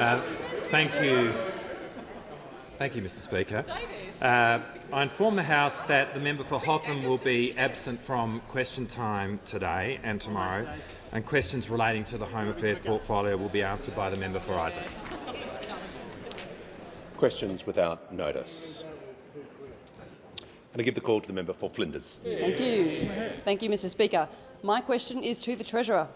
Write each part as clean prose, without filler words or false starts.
Thank you. Thank you, Mr Speaker. I inform the House that the member for Hotham will be absent from question time today and tomorrow, and questions relating to the Home Affairs portfolio will be answered by the member for Isaacs. Questions without notice. And I give the call to the member for Flinders. Thank you. Thank you, Mr Speaker. My question is to the Treasurer.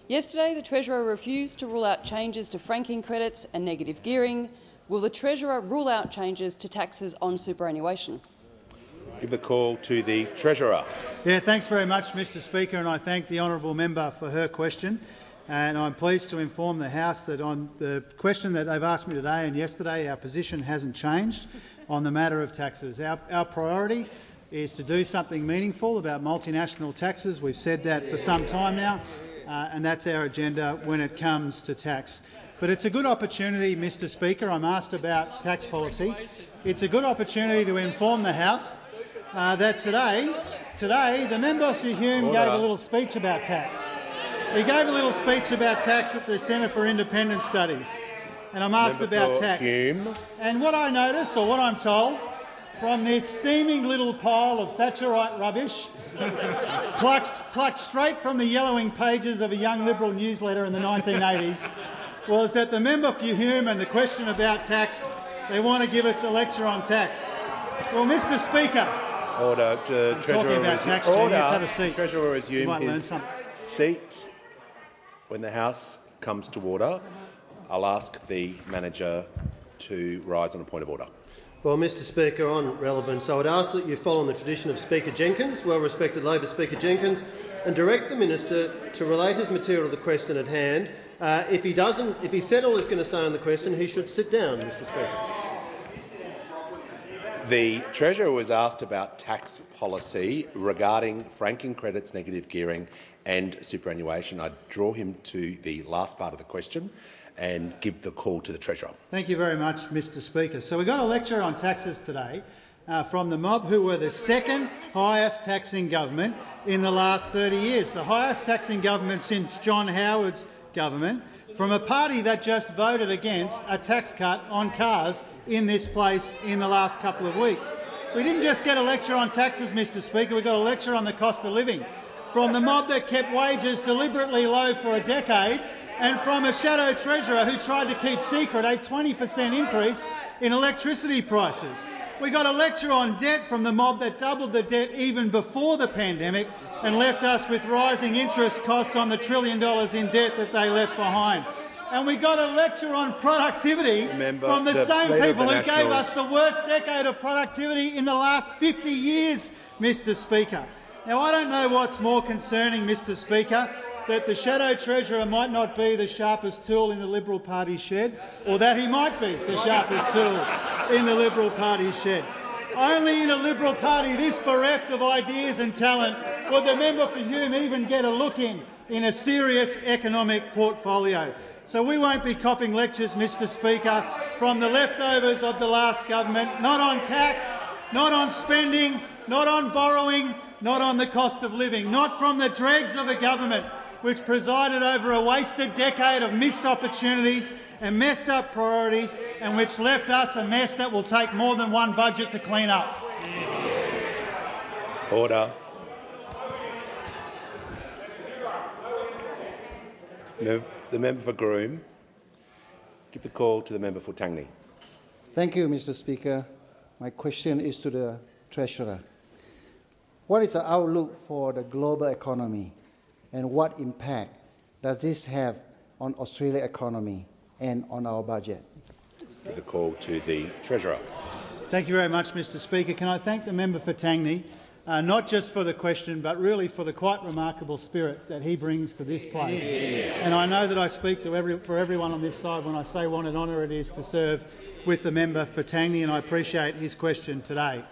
Yesterday, the Treasurer refused to rule out changes to franking credits and negative gearing. Will the Treasurer rule out changes to taxes on superannuation? Give the call to the Treasurer. Yeah, thanks very much, Mr Speaker, and I thank the honourable member for her question. And I'm pleased to inform the House that on the question that they've asked me today and yesterday, our position hasn't changed on the matter of taxes. Our priority is to do something meaningful about multinational taxes. We've said that for some time now, and that's our agenda when it comes to tax. But it's a good opportunity, Mr Speaker. I'm asked about tax policy. It's a good opportunity to inform the House that today the member for Hume gave a little speech about tax. He gave a little speech about tax at the Centre for Independent Studies, and I'm asked about tax. Hume. And what I notice, or what I'm told, from this steaming little pile of Thatcherite rubbish, plucked straight from the yellowing pages of a Young Liberal newsletter in the 1980s, was that the member for Hume and the question about tax, they want to give us a lecture on tax. Well, Mr Speaker, Order. Treasurer about tax, Order. Have a seat. Treasurer resume his something. seat. When the House comes to order, I'll ask the manager to rise on a point of order. Well, Mr Speaker, on relevance, I would ask that you follow the tradition of Speaker Jenkins, well-respected Labor Speaker Jenkins, and direct the minister to relate his material to the question at hand. If he said all he's going to say on the question, he should sit down, Mr Speaker. The Treasurer was asked about tax policy regarding franking credits, negative gearing and superannuation. I draw him to the last part of the question and give the call to the Treasurer. Thank you very much, Mr Speaker. So we got a lecture on taxes today from the mob, who were the second highest taxing government in the last 30 years, the highest taxing government since John Howard's government, from a party that just voted against a tax cut on cars in this place in the last couple of weeks. We didn't just get a lecture on taxes, Mr Speaker, we got a lecture on the cost of living from the mob that kept wages deliberately low for a decade, and from a shadow treasurer who tried to keep secret a 20% increase in electricity prices. We got a lecture on debt from the mob that doubled the debt even before the pandemic and left us with rising interest costs on the $1 trillion in debt that they left behind. And we got a lecture on productivity from the same people who gave us the worst decade of productivity in the last 50 years, Mr Speaker. Now, I don't know what's more concerning, Mr Speaker, that the shadow treasurer might not be the sharpest tool in the Liberal Party's shed, or that he might be the sharpest tool in the Liberal Party's shed. Only in a Liberal Party this bereft of ideas and talent would the member for Hume even get a look in a serious economic portfolio. So we won't be copying lectures, Mr Speaker, from the leftovers of the last government, not on tax, not on spending, not on borrowing, not on the cost of living, not from the dregs of a government which presided over a wasted decade of missed opportunities and messed up priorities, and which left us a mess that will take more than one budget to clean up. Order. The member for Groom. Give the call to the member for Tangney. Thank you, Mr Speaker. My question is to the Treasurer. What is the outlook for the global economy, and what impact does this have on Australia's economy and on our budget? Give the call to the Treasurer. Thank you very much, Mr Speaker. Can I thank the member for Tangney, not just for the question, but really for the quite remarkable spirit that he brings to this place. And I know that I speak for everyone on this side when I say what an honour it is to serve with the member for Tangney, and I appreciate his question today.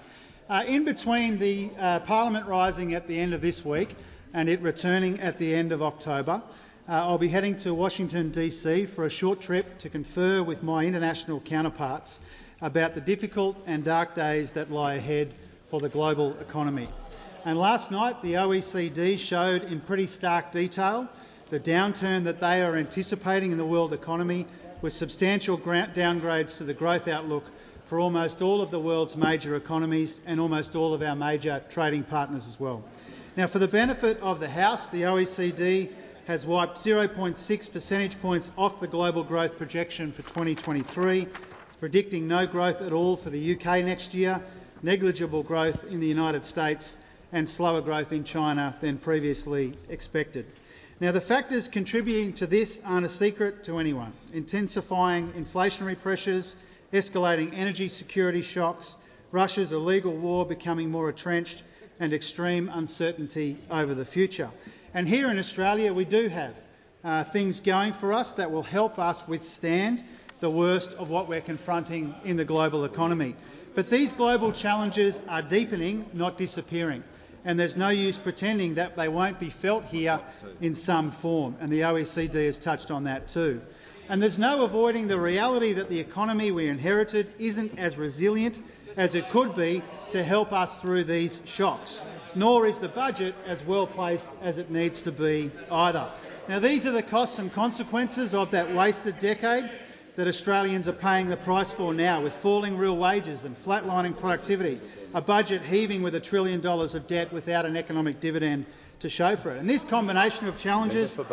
In between the Parliament rising at the end of this week and it returning at the end of October, I'll be heading to Washington DC for a short trip to confer with my international counterparts about the difficult and dark days that lie ahead for the global economy. And last night the OECD showed in pretty stark detail the downturn that they are anticipating in the world economy, with substantial downgrades to the growth outlook for almost all of the world's major economies and almost all of our major trading partners as well. Now, for the benefit of the House, the OECD has wiped 0.6 percentage points off the global growth projection for 2023. It's predicting no growth at all for the UK next year, negligible growth in the United States and slower growth in China than previously expected. Now, the factors contributing to this aren't a secret to anyone: intensifying inflationary pressures, escalating energy security shocks, Russia's illegal war becoming more entrenched, and extreme uncertainty over the future. And here in Australia we do have things going for us that will help us withstand the worst of what we're confronting in the global economy. But these global challenges are deepening, not disappearing, and there's no use pretending that they won't be felt here in some form, and the OECD has touched on that too. And there's no avoiding the reality that the economy we inherited isn't as resilient as it could be to help us through these shocks, nor is the budget as well placed as it needs to be either. Now, these are the costs and consequences of that wasted decade that Australians are paying the price for now, with falling real wages and flatlining productivity, a budget heaving with $1 trillion of debt without an economic dividend to show for it. And this combination of challenges is the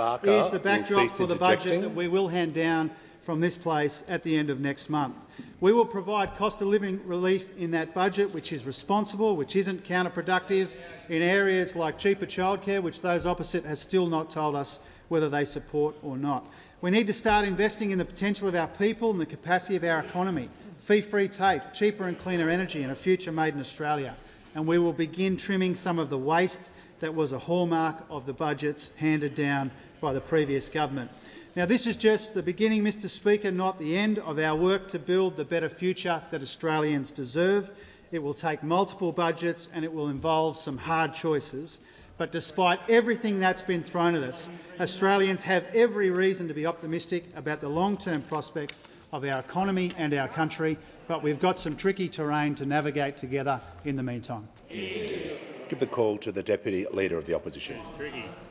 backdrop for the budget that we will hand down from this place at the end of next month. We will provide cost of living relief in that budget, which is responsible, which isn't counterproductive, in areas like cheaper childcare, which those opposite have still not told us whether they support or not. We need to start investing in the potential of our people and the capacity of our economy, fee-free TAFE, cheaper and cleaner energy and a future made in Australia. And we will begin trimming some of the waste that was a hallmark of the budgets handed down by the previous government. Now, this is just the beginning, Mr Speaker, not the end of our work to build the better future that Australians deserve. It will take multiple budgets and it will involve some hard choices. But despite everything that's been thrown at us, Australians have every reason to be optimistic about the long-term prospects of our economy and our country, but we've got some tricky terrain to navigate together in the meantime. Give the call to the Deputy Leader of the Opposition.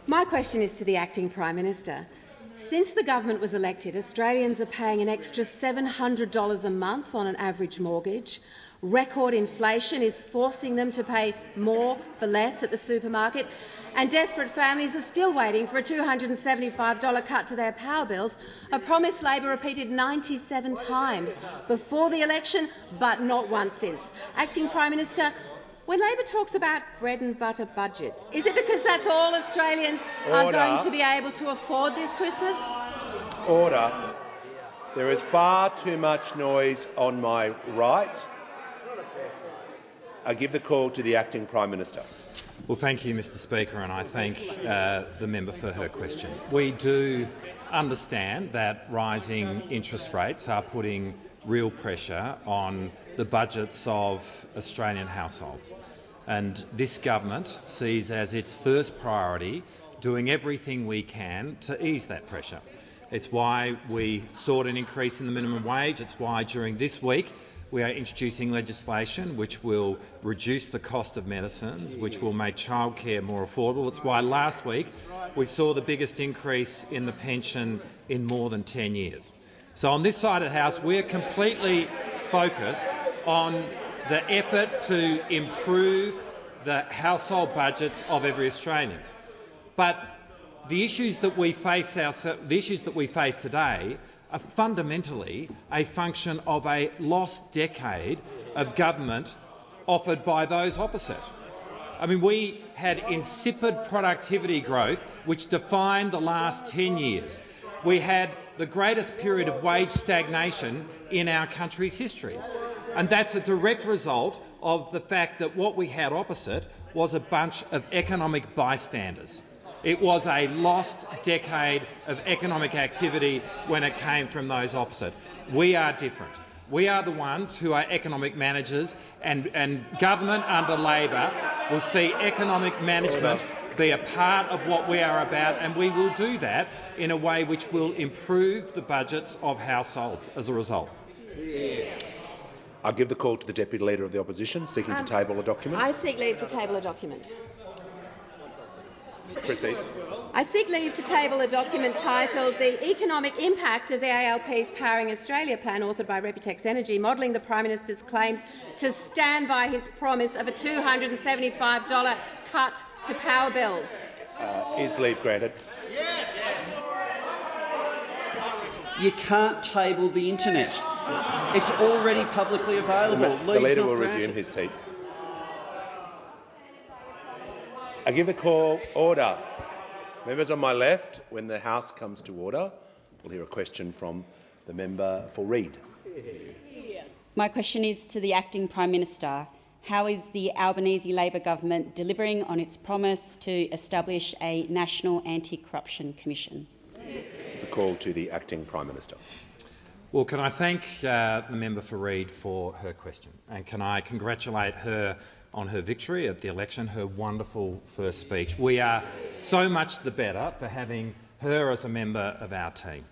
My question is to the Acting Prime Minister. Since the government was elected, Australians are paying an extra $700 a month on an average mortgage. Record inflation is forcing them to pay more for less at the supermarket, and desperate families are still waiting for a $275 cut to their power bills, a promise Labor repeated 97 times before the election, but not once since. Acting Prime Minister, when Labor talks about bread and butter budgets, is it because that's all Australians are going to be able to afford this Christmas? Order. There is far too much noise on my right. I give the call to the Acting Prime Minister. Well, thank you, Mr Speaker, and I thank the member for her question. We do understand that rising interest rates are putting real pressure on the budgets of Australian households, and this government sees as its first priority doing everything we can to ease that pressure. It's why we sought an increase in the minimum wage. It's why during this week we are introducing legislation which will reduce the cost of medicines, which will make childcare more affordable. It's why last week we saw the biggest increase in the pension in more than 10 years. So on this side of the House, we're completely focused on the effort to improve the household budgets of every Australian. But the issues that we face today are fundamentally a function of a lost decade of government offered by those opposite. I mean, we had insipid productivity growth which defined the last 10 years. We had the greatest period of wage stagnation in our country's history. And that's a direct result of the fact that what we had opposite was a bunch of economic bystanders. It was a lost decade of economic activity when it came from those opposite. We are different. We are the ones who are economic managers, and government under Labor will see economic management be a part of what we are about, and we will do that in a way which will improve the budgets of households as a result. I give the call to the Deputy Leader of the Opposition, seeking to table a document. I seek leave to table a document. Proceed. I seek leave to table a document titled The Economic Impact of the ALP's Powering Australia Plan, authored by Repitex Energy, modelling the Prime Minister's claims to stand by his promise of a $275 cut to power bills. Is leave granted? You can't table the internet. It's already publicly available. The Leader will resume his seat. I give the call order. Members on my left, when the House comes to order, we'll hear a question from the member for Reid. My question is to the Acting Prime Minister. How is the Albanese Labor government delivering on its promise to establish a National Anti-Corruption Commission? The call to the Acting Prime Minister. Well, can I thank the member for Reid for her question, and can I congratulate her on her victory at the election, her wonderful first speech. We are so much the better for having her as a member of our team.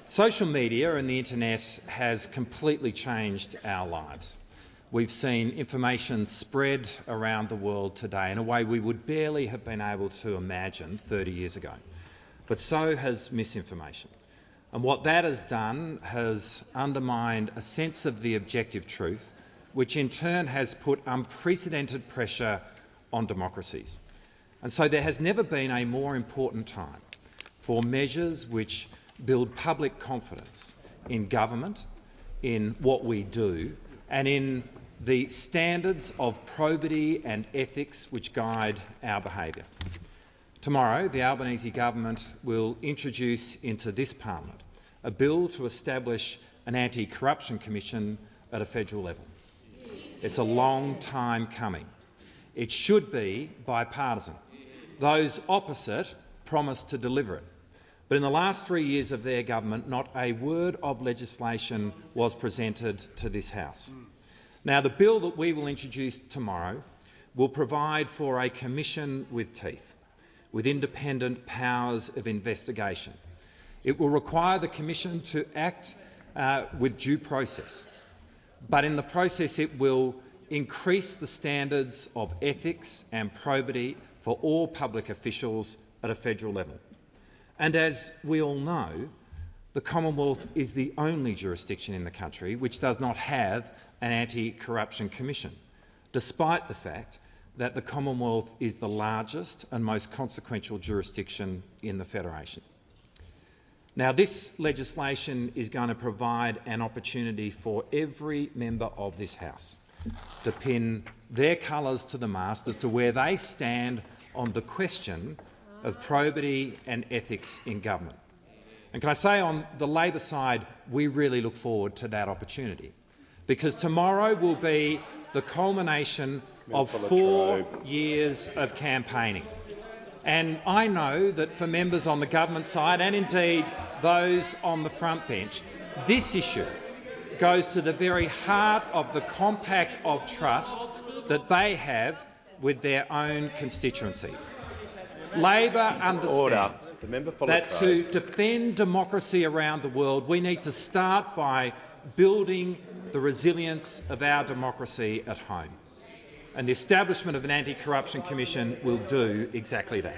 Social media and the internet has completely changed our lives. We've seen information spread around the world today in a way we would barely have been able to imagine 30 years ago. But so has misinformation. And what that has done has undermined a sense of the objective truth, which in turn has put unprecedented pressure on democracies. And so there has never been a more important time for measures which build public confidence in government, in what we do, and in the standards of probity and ethics which guide our behaviour. Tomorrow, the Albanese government will introduce into this parliament a bill to establish an anti-corruption commission at a federal level. It's a long time coming. It should be bipartisan. Those opposite promised to deliver it. But in the last 3 years of their government, not a word of legislation was presented to this House. Now, the bill that we will introduce tomorrow will provide for a commission with teeth, with independent powers of investigation. It will require the commission to act with due process, but in the process it will increase the standards of ethics and probity for all public officials at a federal level. And as we all know, the Commonwealth is the only jurisdiction in the country which does not have an anti-corruption commission, despite the fact that the Commonwealth is the largest and most consequential jurisdiction in the Federation. Now, this legislation is going to provide an opportunity for every member of this House to pin their colours to the mast as to where they stand on the question of probity and ethics in government. And can I say, on the Labor side, we really look forward to that opportunity, because tomorrow will be the culmination of 4 years of campaigning. And I know that for members on the government side, and indeed those on the front bench, this issue goes to the very heart of the compact of trust that they have with their own constituency. Labor understands that to defend democracy around the world, we need to start by building the resilience of our democracy at home. And the establishment of an anti-corruption commission will do exactly that.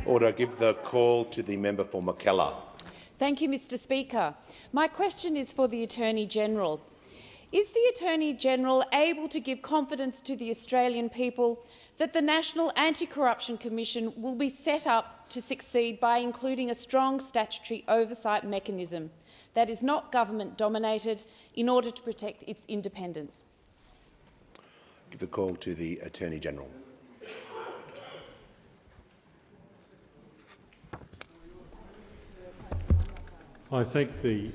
Order. Give the call to the member for Mackellar. Thank you, Mr Speaker. My question is for the Attorney-General. Is the Attorney-General able to give confidence to the Australian people that the National Anti-Corruption Commission will be set up to succeed by including a strong statutory oversight mechanism that is not government-dominated in order to protect its independence? Give the call to the Attorney-General. I thank the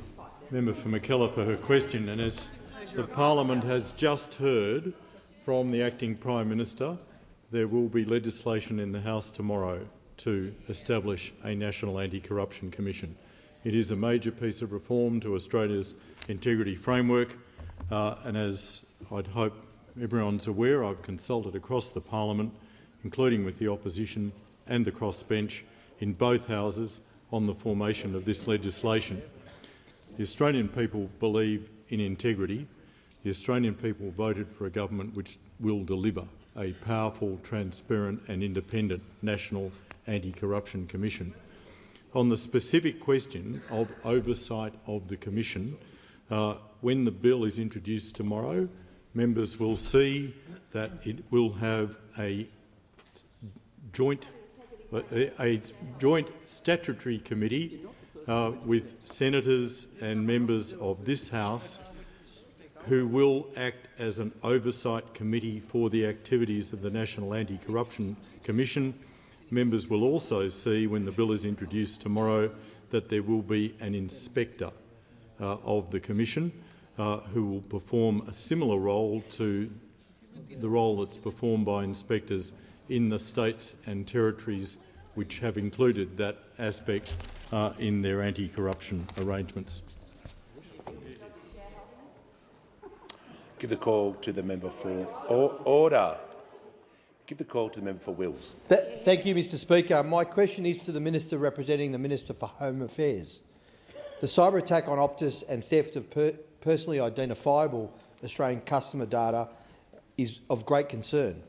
member for Mackellar for her question, and as the parliament has just heard from the Acting Prime Minister, there will be legislation in the House tomorrow to establish a National Anti-Corruption Commission. It is a major piece of reform to Australia's integrity framework, and as I'd hope everyone's aware, I've consulted across the parliament, including with the opposition and the crossbench in both houses, on the formation of this legislation. The Australian people believe in integrity. The Australian people voted for a government which will deliver. a powerful, transparent and independent National Anti-Corruption Commission. On the specific question of oversight of the Commission, when the bill is introduced tomorrow, members will see that it will have a joint statutory committee with senators and members of this House who will act as an oversight committee for the activities of the National Anti-Corruption Commission. Members will also see, when the bill is introduced tomorrow, that there will be an inspector of the Commission who will perform a similar role to the role that's performed by inspectors in the states and territories which have included that aspect in their anti-corruption arrangements. Give the call to the member for order. Give the call to the member for Wills. Thank you, Mr Speaker. My question is to the Minister representing the Minister for Home Affairs. The cyber attack on Optus and theft of personally identifiable Australian customer data is of great concern.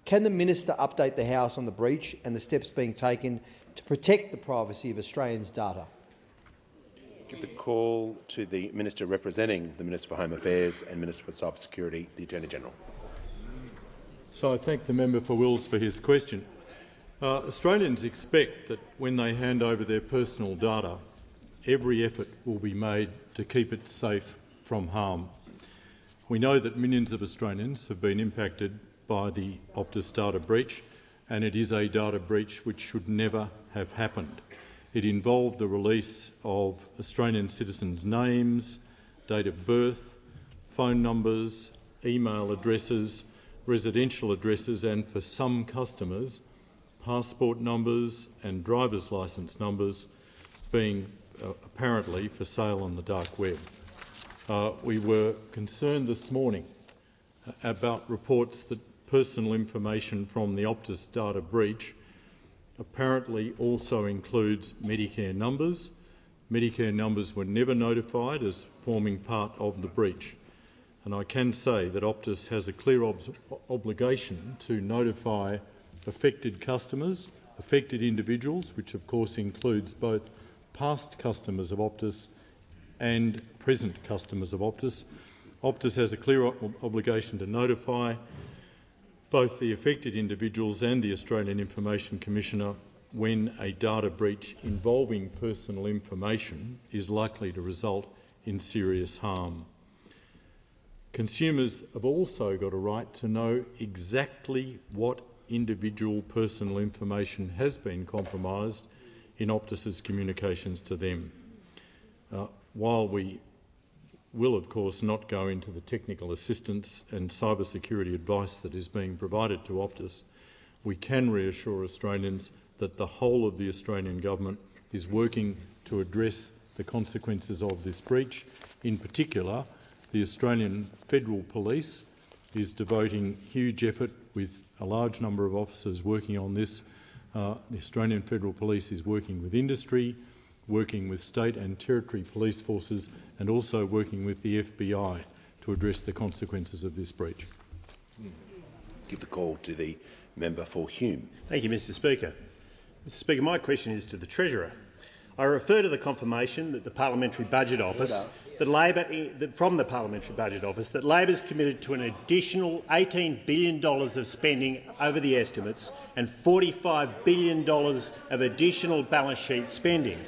Can the Minister update the House on the breach and the steps being taken to protect the privacy of Australians' data? Give the call to the Minister representing the Minister for Home Affairs and Minister for Cyber Security, the Attorney-General. So I thank the member for Wills for his question. Australians expect that when they hand over their personal data, every effort will be made to keep it safe from harm. We know that millions of Australians have been impacted by the Optus data breach, and it is a data breach which should never have happened. It involved the release of Australian citizens' names, date of birth, phone numbers, email addresses, residential addresses and, for some customers, passport numbers and driver's licence numbers being apparently for sale on the dark web. We were concerned this morning about reports that personal information from the Optus data breach apparently also includes Medicare numbers. Medicare numbers were never notified as forming part of the breach. And I can say that Optus has a clear obligation to notify affected customers, affected individuals, which of course includes both past customers of Optus and present customers of Optus. Optus has a clear obligation to notify both the affected individuals and the Australian Information Commissioner when a data breach involving personal information is likely to result in serious harm. Consumers have also got a right to know exactly what individual personal information has been compromised in Optus's communications to them. While we will, of course, not go into the technical assistance and cyber security advice that is being provided to Optus, we can reassure Australians that the whole of the Australian government is working to address the consequences of this breach. In particular, the Australian Federal Police is devoting huge effort with a large number of officers working on this. The Australian Federal Police is working with industry, working with state and territory police forces and also working with the FBI to address the consequences of this breach. Give the call to the member for Hume. Thank you, Mr Speaker. Mr Speaker, my question is to the Treasurer. I refer to the confirmation that the Parliamentary Budget Office from the Parliamentary Budget Office that Labor is committed to an additional $18 billion of spending over the estimates and $45 billion of additional balance sheet spending.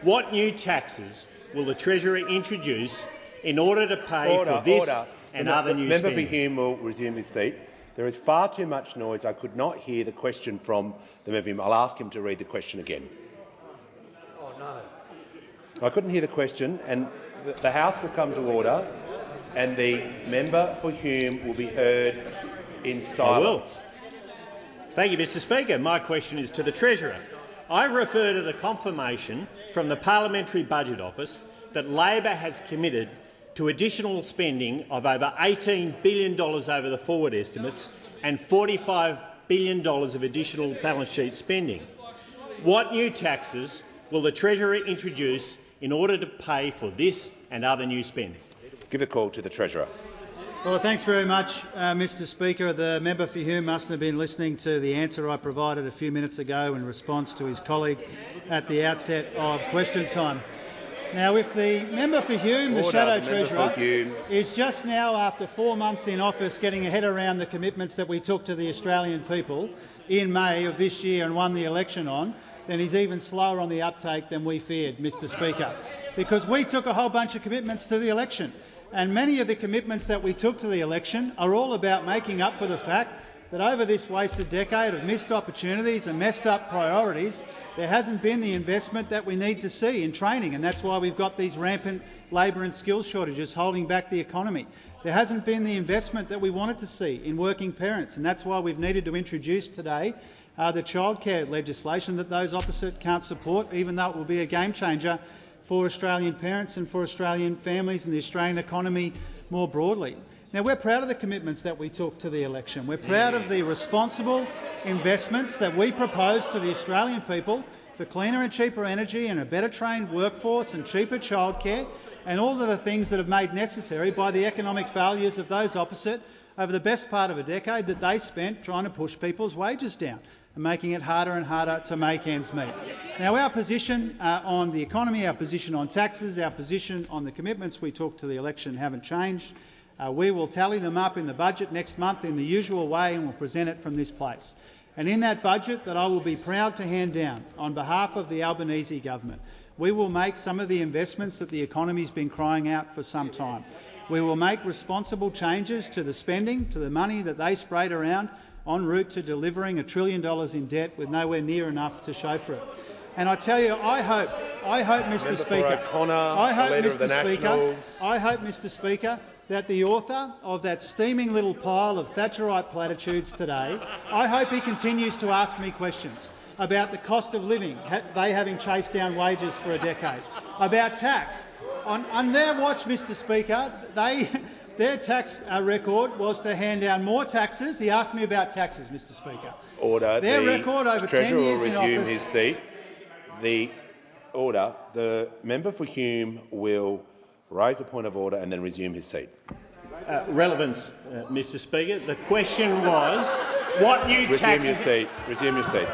What new taxes will the Treasurer introduce in order to pay for this and other new spending? The member for Hume will resume his seat. There is far too much noise. I could not hear the question from the member. I'll ask him to read the question again. Oh, no. I couldn't hear the question, and the House will come to order, and the member for Hume will be heard in silence. Thank you, Mr Speaker. My question is to the Treasurer. I refer to the confirmation from the Parliamentary Budget Office that Labor has committed to additional spending of over $18 billion over the forward estimates and $45 billion of additional balance sheet spending. What new taxes will the Treasurer introduce in order to pay for this and other new spending? Give a call to the Treasurer. Well, thanks very much, Mr Speaker. The member for Hume must have been listening to the answer I provided a few minutes ago in response to his colleague at the outset of question time. Now, if the member for Hume, the Shadow Treasurer, is just now, after 4 months in office, getting a head around the commitments that we took to the Australian people in May of this year and won the election on, then he's even slower on the uptake than we feared, Mr Speaker, because we took a whole bunch of commitments to the election. And many of the commitments that we took to the election are all about making up for the fact that over this wasted decade of missed opportunities and messed up priorities, there hasn't been the investment that we need to see in training, and that's why we've got these rampant labour and skills shortages holding back the economy. There hasn't been the investment that we wanted to see in working parents, and that's why we've needed to introduce today the childcare legislation that those opposite can't support, even though it will be a game changer for Australian parents and for Australian families and the Australian economy more broadly. Now, we're proud of the commitments that we took to the election. We're proud of the responsible investments that we proposed to the Australian people for cleaner and cheaper energy and a better trained workforce and cheaper childcare and all of the things that have made necessary by the economic failures of those opposite over the best part of a decade that they spent trying to push people's wages down and making it harder and harder to make ends meet. Now, our position on the economy, our position on taxes, our position on the commitments we took to the election haven't changed. We will tally them up in the budget next month in the usual way and will present it from this place. And in that budget that I will be proud to hand down on behalf of the Albanese government, we will make some of the investments that the economy has been crying out for some time. We will make responsible changes to the spending, to the money that they sprayed around en route to delivering $1 trillion in debt with nowhere near enough to show for it. And I tell you, I hope, Mr Speaker, Mr Speaker, that the author of that steaming little pile of Thatcherite platitudes today, I hope he continues to ask me questions about the cost of living, they having chased down wages for a decade, about tax. On their watch, Mr Speaker, their tax record was to hand down more taxes. He asked me about taxes, Mr Speaker. Order. Their record over 10 years in office. Resume his seat. The member for Hume will raise a point of order and then resume his seat. Relevance, Mr Speaker. The question was, what new taxes— Resume your seat.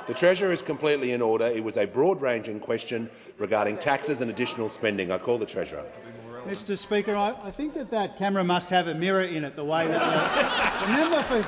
The Treasurer is completely in order. It was a broad-ranging question regarding taxes and additional spending. I call the Treasurer. Mr Speaker, I think that camera must have a mirror in it, the way that the member for—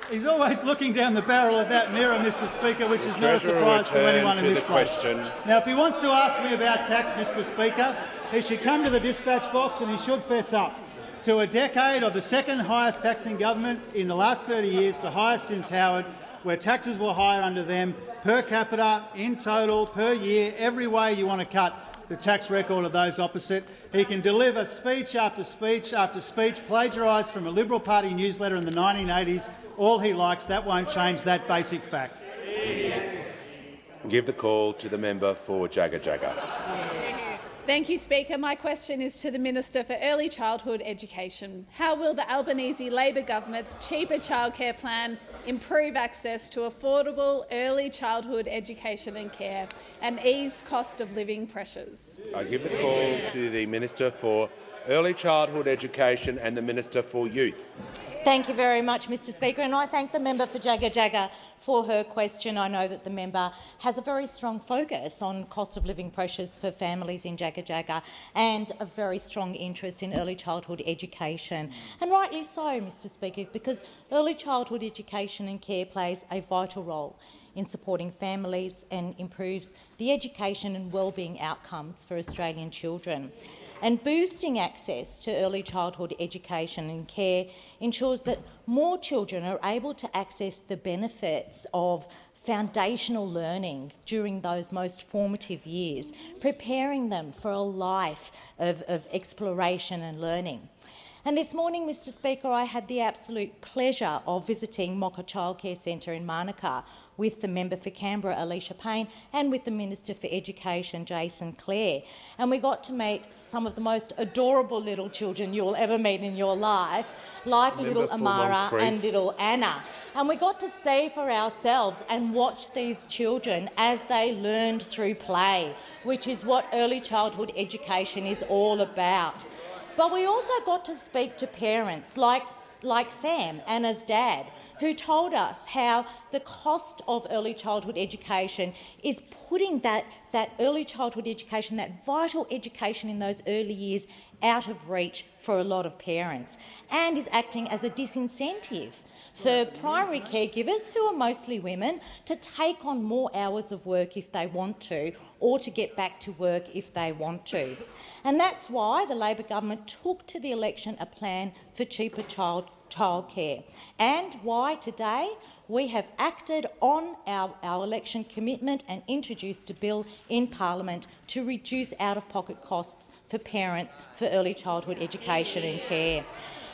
He's always looking down the barrel of that mirror, Mr Speaker, which is not a surprise to anyone in this place. Now, if he wants to ask me about tax, Mr Speaker, he should come to the dispatch box and he should fess up to a decade of the second highest taxing government in the last 30 years, the highest since Howard, where taxes were higher under them per capita, in total, per year, every way you want to cut the tax record of those opposite. He can deliver speech after speech after speech plagiarised from a Liberal Party newsletter in the 1980s. All he likes. That won't change that basic fact. Give the call to the member for Jagga Jagga. Thank you, Speaker. My question is to the Minister for Early Childhood Education. How will the Albanese Labor government's cheaper childcare plan improve access to affordable early childhood education and care and ease cost of living pressures? I give the call to the Minister for Early Childhood Education and the Minister for Youth. Thank you very much, Mr Speaker, and I thank the member for Jagga Jagga for her question. I know that the member has a very strong focus on cost of living pressures for families in Jagga Jagga and a very strong interest in early childhood education. And rightly so, Mr Speaker, because early childhood education and care plays a vital role in supporting families and improves the education and wellbeing outcomes for Australian children. And boosting access to early childhood education and care ensures that more children are able to access the benefits of foundational learning during those most formative years, preparing them for a life of exploration and learning. And this morning, Mr Speaker, I had the absolute pleasure of visiting Mocha Childcare Centre in Manuka with the member for Canberra, Alicia Payne, and with the Minister for Education, Jason Clare. And we got to meet some of the most adorable little children you'll ever meet in your life, like little Amara and little Anna. And we got to see for ourselves and watch these children as they learned through play, which is what early childhood education is all about. But we also got to speak to parents like Sam, Anna's dad, who told us how the cost of early childhood education is putting that early childhood education, that vital education in those early years, out of reach for a lot of parents, and is acting as a disincentive for primary caregivers, who are mostly women, to take on more hours of work if they want to, or to get back to work if they want to. And that's why the Labor government took to the election a plan for cheaper childcare, and why today we have acted on our election commitment and introduced a bill in Parliament to reduce out-of-pocket costs for parents for early childhood education and care.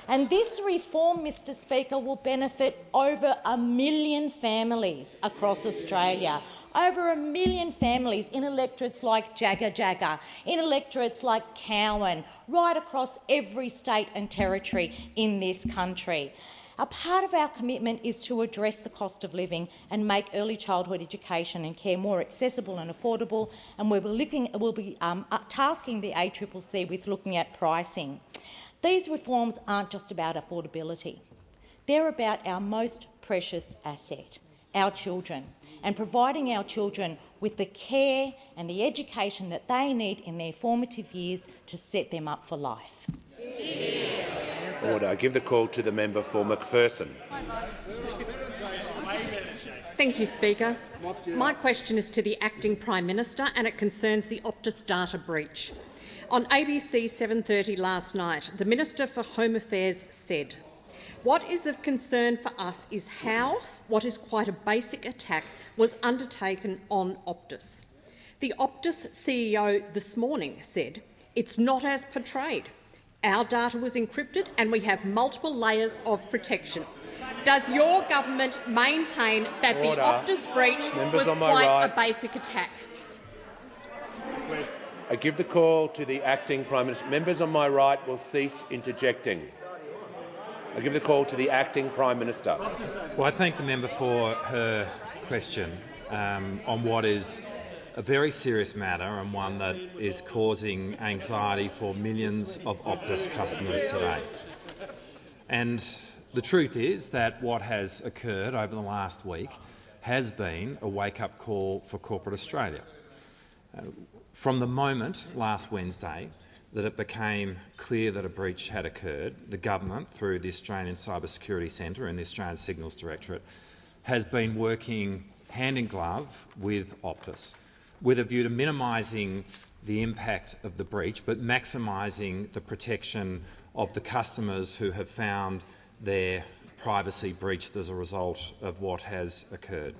And this reform, Mr Speaker, will benefit over 1 million families across Australia, over 1 million families in electorates like Jagga, in electorates like Cowan, right across every state and territory in this country. A part of our commitment is to address the cost of living and make early childhood education and care more accessible and affordable, and we'll be tasking the ACCC with looking at pricing. These reforms aren't just about affordability. They're about our most precious asset, our children, and providing our children with the care and the education that they need in their formative years to set them up for life. Order. I give the call to the member for McPherson. Thank you, Speaker. My question is to the Acting Prime Minister, and it concerns the Optus data breach. On ABC 7:30 last night, the Minister for Home Affairs said, "What is of concern for us is how what is quite a basic attack was undertaken on Optus." The Optus CEO this morning said, "It's not as portrayed. Our data was encrypted and we have multiple layers of protection." Does your government maintain that the Optus breach was quite a basic attack? I give the call to the Acting Prime Minister. Members on my right will cease interjecting. I give the call to the Acting Prime Minister. Well, I thank the member for her question on what is a very serious matter and one that is causing anxiety for millions of Optus customers today. And the truth is that what has occurred over the last week has been a wake-up call for corporate Australia. From the moment last Wednesday that it became clear that a breach had occurred, the government, through the Australian Cyber Security Centre and the Australian Signals Directorate, has been working hand in glove with Optus, with a view to minimising the impact of the breach but maximising the protection of the customers who have found their privacy breached as a result of what has occurred.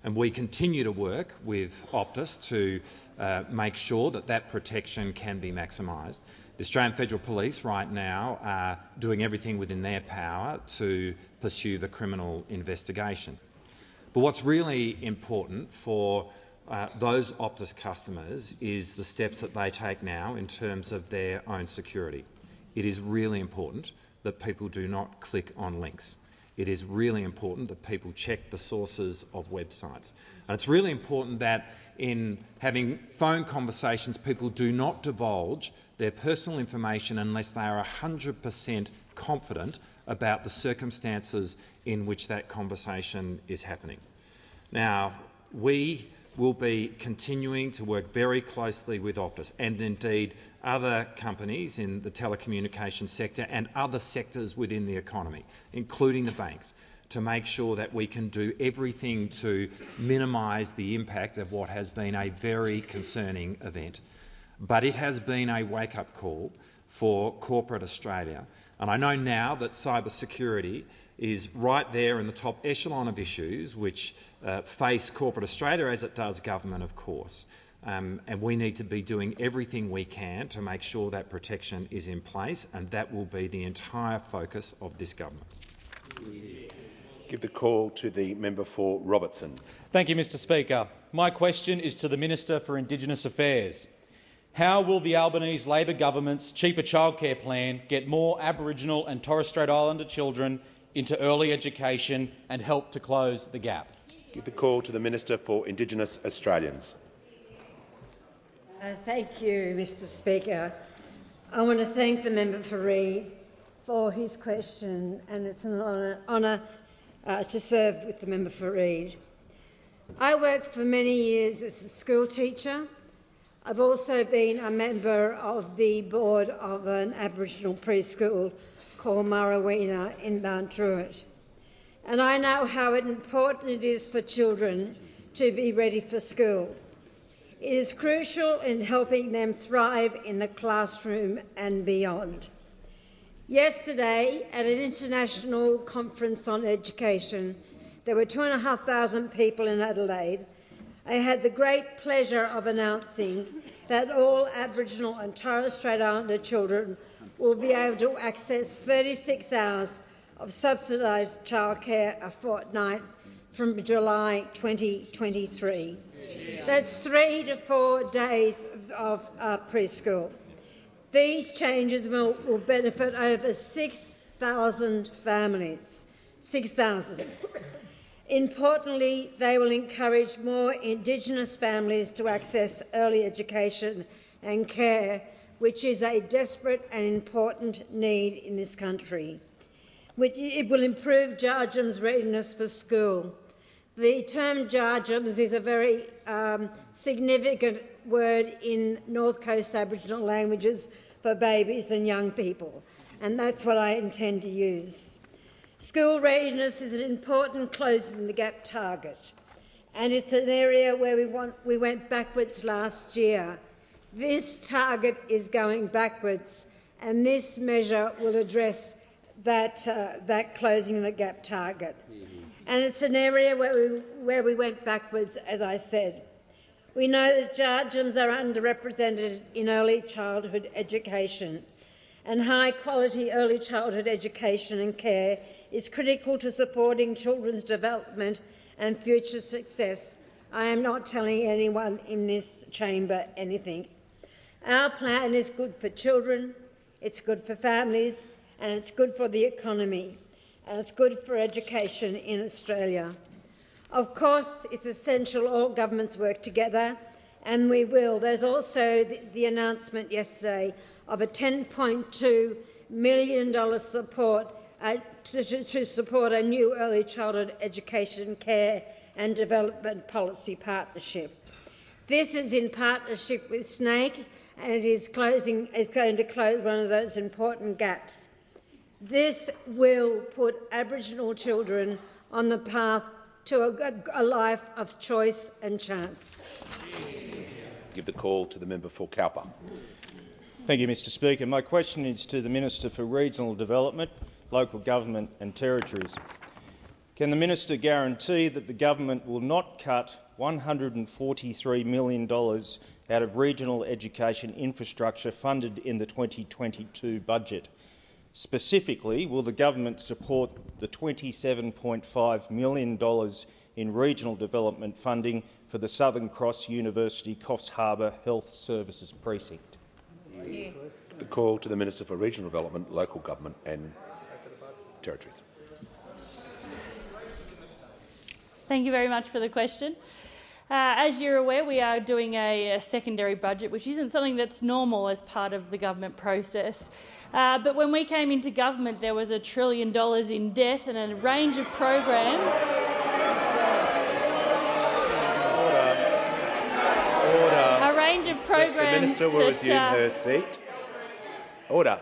And we continue to work with Optus to make sure that that protection can be maximised. The Australian Federal Police right now are doing everything within their power to pursue the criminal investigation. But what's really important for those Optus customers is the steps that they take now in terms of their own security. It is really important that people do not click on links. It is really important that people check the sources of websites. And it's really important that in having phone conversations, people do not divulge their personal information unless they are 100% confident about the circumstances in which that conversation is happening. Now, we will be continuing to work very closely with Optus and indeed other companies in the telecommunications sector and other sectors within the economy, including the banks, to make sure that we can do everything to minimise the impact of what has been a very concerning event. But it has been a wake-up call for corporate Australia. And I know now that cyber security is right there in the top echelon of issues which face corporate Australia, as it does government, of course. And we need to be doing everything we can to make sure that protection is in place, and that will be the entire focus of this government. Give the call to the member for Robertson. Thank you, Mr Speaker. My question is to the Minister for Indigenous Affairs. How will the Albanese Labor government's cheaper childcare plan get more Aboriginal and Torres Strait Islander children into early education and help to close the gap? Give the call to the Minister for Indigenous Australians. Thank you, Mr Speaker. I want to thank the member for Reid for his question, and it's an honour to serve with the member for Reid. I worked for many years as a school teacher. I've also been a member of the board of an Aboriginal preschool called Marawina in Mount Druitt. And I know how important it is for children to be ready for school. It is crucial in helping them thrive in the classroom and beyond. Yesterday, at an international conference on education, there were 2,500 people in Adelaide. I had the great pleasure of announcing that all Aboriginal and Torres Strait Islander children will be able to access 36 hours of subsidised childcare a fortnight from July 2023. That's 3 to 4 days of preschool. These changes will benefit over 6,000 families. 6,000. Importantly, they will encourage more Indigenous families to access early education and care, which is a desperate and important need in this country. It will improve Djadjam's readiness for school. The term Djadjams is a very significant word in North Coast Aboriginal languages for babies and young people, and that's what I intend to use. School readiness is an important closing the gap target, and it's an area where we went backwards last year. This target is going backwards, and this measure will address that closing the gap target. And it's an area where we went backwards, as I said. We know that Djadjams are underrepresented in early childhood education, and high-quality early childhood education and care is critical to supporting children's development and future success. I am not telling anyone in this chamber anything. Our plan is good for children, it's good for families, and it's good for the economy, and it's good for education in Australia. Of course, it's essential all governments work together, and we will. There's also the announcement yesterday of a $10.2 million support to support a new early childhood education, care and development policy partnership. This is in partnership with SNAIC, and it is going to close one of those important gaps. This will put Aboriginal children on the path to a life of choice and chance. Give the call to the member for Cowper. Thank you, Mr Speaker. My question is to the Minister for Regional Development, Local Government and Territories. Can the Minister guarantee that the government will not cut $143 million out of regional education infrastructure funded in the 2022 budget? Specifically, will the government support the $27.5 million in regional development funding for the Southern Cross University Coffs Harbour Health Services Precinct? The call to the Minister for Regional Development, Local Government and Territories. Thank you very much for the question. As you're aware, we are doing a secondary budget, which isn't something that's normal as part of the government process. But when we came into government, there was $1 trillion in debt and a range of programs. Order. A range of programs. The Minister will resume her seat. Order.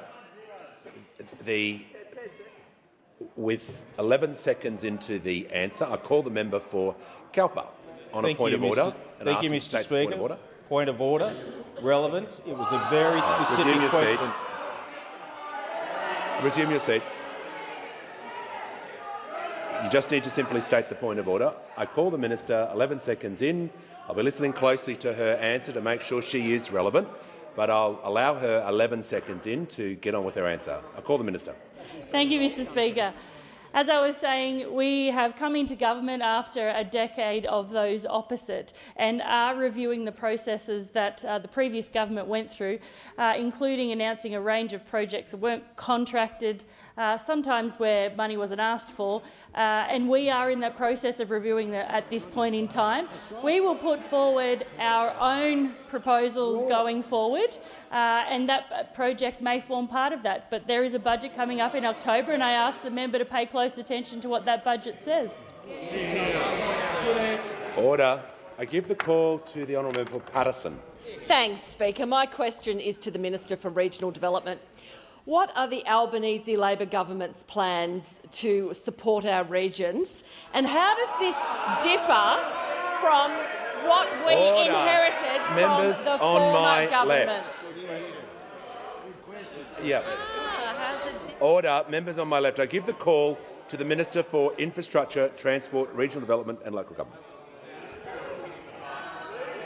With 11 seconds into the answer, I call the member for Cowper on a point of order. Thank you, Mr Speaker. Point of order. Relevance. It was a very specific question. Resume your seat. You just need to simply state the point of order. I call the minister 11 seconds in. I'll be listening closely to her answer to make sure she is relevant, but I'll allow her 11 seconds in to get on with her answer. I call the minister. Thank you, Mr Speaker. As I was saying, we have come into government after a decade of those opposite and are reviewing the processes that the previous government went through, including announcing a range of projects that weren't contracted, sometimes where money wasn't asked for, and we are in that process of reviewing that at this point in time. We will put forward our own proposals going forward, and that project may form part of that. But there is a budget coming up in October, and I ask the member to pay close attention to what that budget says. Order. I give the call to the honourable member for Patterson. Thanks, Speaker. My question is to the Minister for Regional Development. What are the Albanese Labor government's plans to support our regions, and how does this differ from what we inherited from the former government? Yeah. Order. Members on my left. I give the call to the Minister for Infrastructure, Transport, Regional Development and Local Government.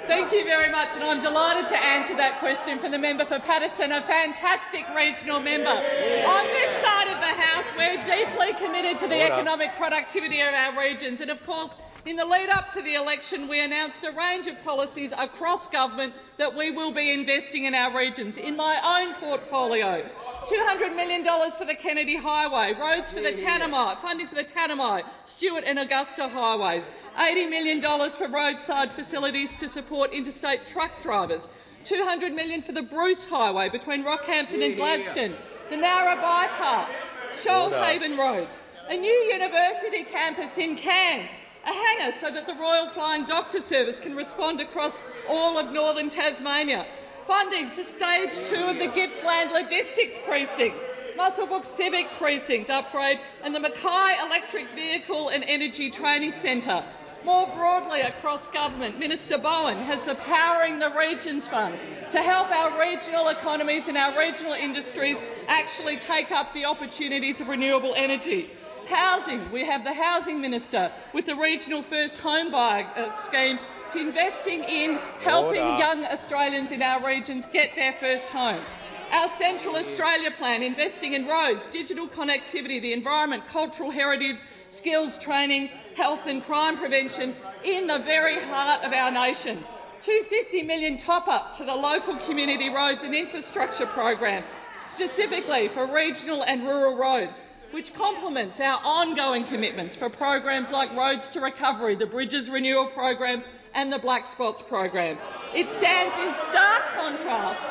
Thank you very much, and I'm delighted to answer that question from the member for Patterson, a fantastic regional member. On this side of the House, we're deeply committed to the economic productivity of our regions, and of course, in the lead-up to the election, we announced a range of policies across government that we will be investing in our regions. In my own portfolio, $200 million for the Kennedy Highway, roads for the Tanami, funding for the Tanami, Stewart and Augusta highways, $80 million for roadside facilities to support interstate truck drivers, $200 million for the Bruce Highway between Rockhampton and Gladstone, the Nowra Bypass, Shoalhaven roads, a new university campus in Cairns, a hangar so that the Royal Flying Doctor Service can respond across all of northern Tasmania, funding for Stage 2 of the Gippsland Logistics Precinct, Muswellbrook Civic Precinct upgrade and the Mackay Electric Vehicle and Energy Training Centre. More broadly across government, Minister Bowen has the Powering the Regions Fund to help our regional economies and our regional industries actually take up the opportunities of renewable energy. Housing, we have the Housing Minister with the Regional First Home Buyer scheme to investing in helping young Australians in our regions get their first homes. Our Central Australia plan, investing in roads, digital connectivity, the environment, cultural heritage, skills training, health and crime prevention in the very heart of our nation. $250 million top-up to the local community roads and infrastructure program, specifically for regional and rural roads, which complements our ongoing commitments for programs like Roads to Recovery, the Bridges Renewal Program and the Black Spots Program. It stands in stark contrast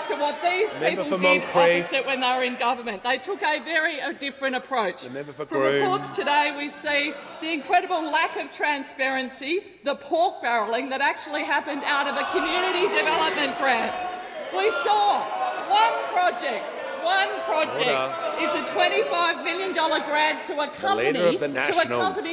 to what these people did opposite when they were in government. They took a very different approach. From reports today, we see the incredible lack of transparency, the pork barrelling that actually happened out of the community development grants. We saw one project is a $25 million grant to a company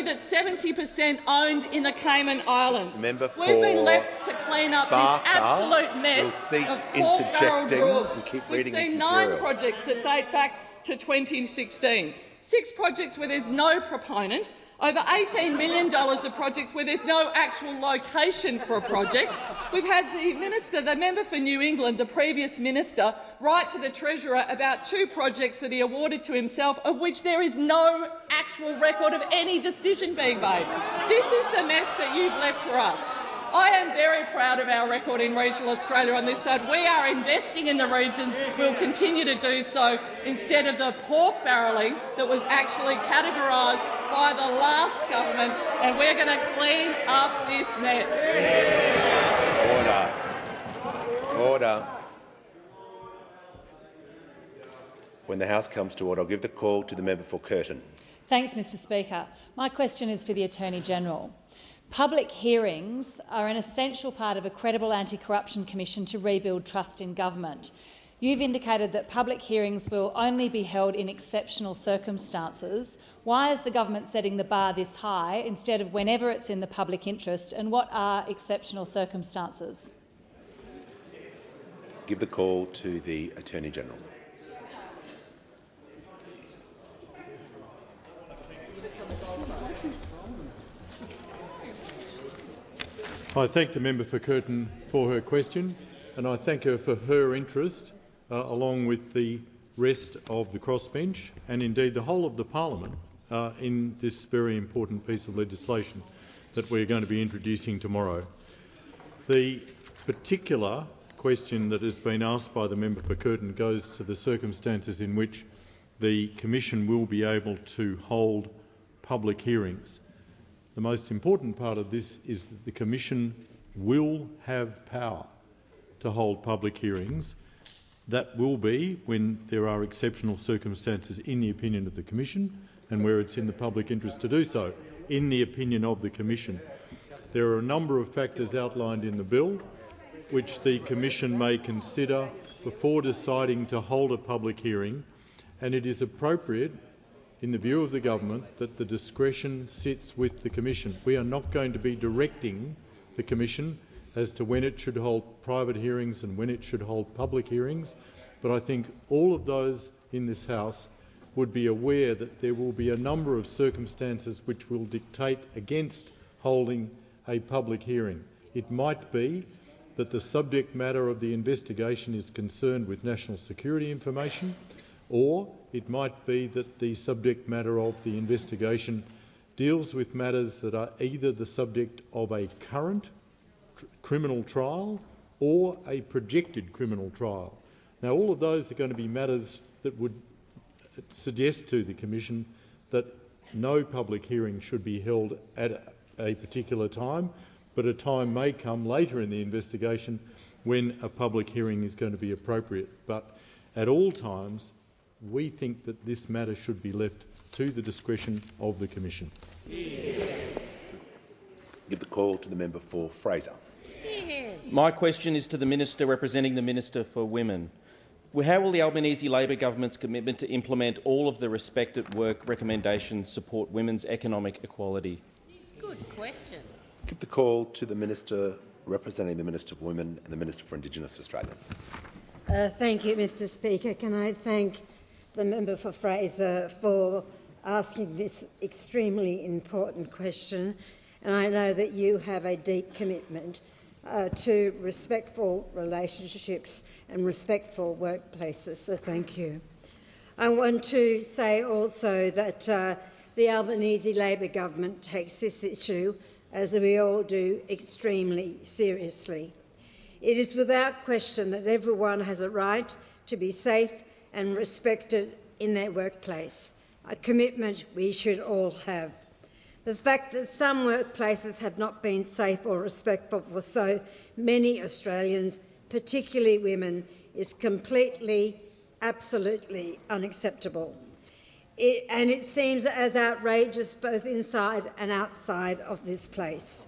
that's 70% owned in the Cayman Islands. We've been left to clean up this absolute mess of pork-barrelled rules. We've seen 9 projects that date back to 2016. 6 projects where there's no proponent, over $18 million of projects where there's no actual location for a project. We've had the member for New England, the previous minister, write to the Treasurer about 2 projects that he awarded to himself, of which there is no actual record of any decision being made. This is the mess that you've left for us. I am very proud of our record in regional Australia on this side. We are investing in the regions. We'll continue to do so instead of the pork barrelling that was actually categorised by the last government, and we're going to clean up this mess. Order. When the House comes to order, I'll give the call to the member for Curtin. Thanks, Mr Speaker. My question is for the Attorney-General. Public hearings are an essential part of a credible anti-corruption commission to rebuild trust in government. You've indicated that public hearings will only be held in exceptional circumstances. Why is the government setting the bar this high instead of whenever it's in the public interest, and what are exceptional circumstances? Give the call to the Attorney-General. I thank the member for Curtin for her question, and I thank her for her interest, along with the rest of the crossbench and indeed the whole of the parliament, in this very important piece of legislation that we're going to be introducing tomorrow. The particular question that has been asked by the member for Curtin goes to the circumstances in which the Commission will be able to hold public hearings. The most important part of this is that the Commission will have power to hold public hearings. That will be when there are exceptional circumstances in the opinion of the Commission and where it's in the public interest to do so, in the opinion of the Commission. There are a number of factors outlined in the bill which the Commission may consider before deciding to hold a public hearing, and it is appropriate, in the view of the government, that the discretion sits with the Commission. We are not going to be directing the Commission as to when it should hold private hearings and when it should hold public hearings, but I think all of those in this House would be aware that there will be a number of circumstances which will dictate against holding a public hearing. It might be that the subject matter of the investigation is concerned with national security information, or it might be that the subject matter of the investigation deals with matters that are either the subject of a current criminal trial or a projected criminal trial. Now, all of those are going to be matters that would suggest to the Commission that no public hearing should be held at a particular time, but a time may come later in the investigation when a public hearing is going to be appropriate. But at all times, we think that this matter should be left to the discretion of the Commission. Give the call to the member for Fraser. My question is to the Minister representing the Minister for Women. How will the Albanese Labor government's commitment to implement all of the Respect at Work recommendations support women's economic equality? Good question. Give the call to the Minister representing the Minister for Women and the Minister for Indigenous Australians. Thank you, Mr Speaker. Can I thank the member for Fraser for asking this extremely important question? And I know that you have a deep commitment to respectful relationships and respectful workplaces, so thank you. I want to say also that the Albanese Labor government takes this issue, as we all do, extremely seriously. It is without question that everyone has a right to be safe and respected in their workplace, a commitment we should all have. The fact that some workplaces have not been safe or respectful for so many Australians, particularly women, is completely, absolutely unacceptable. And it seems as outrageous both inside and outside of this place.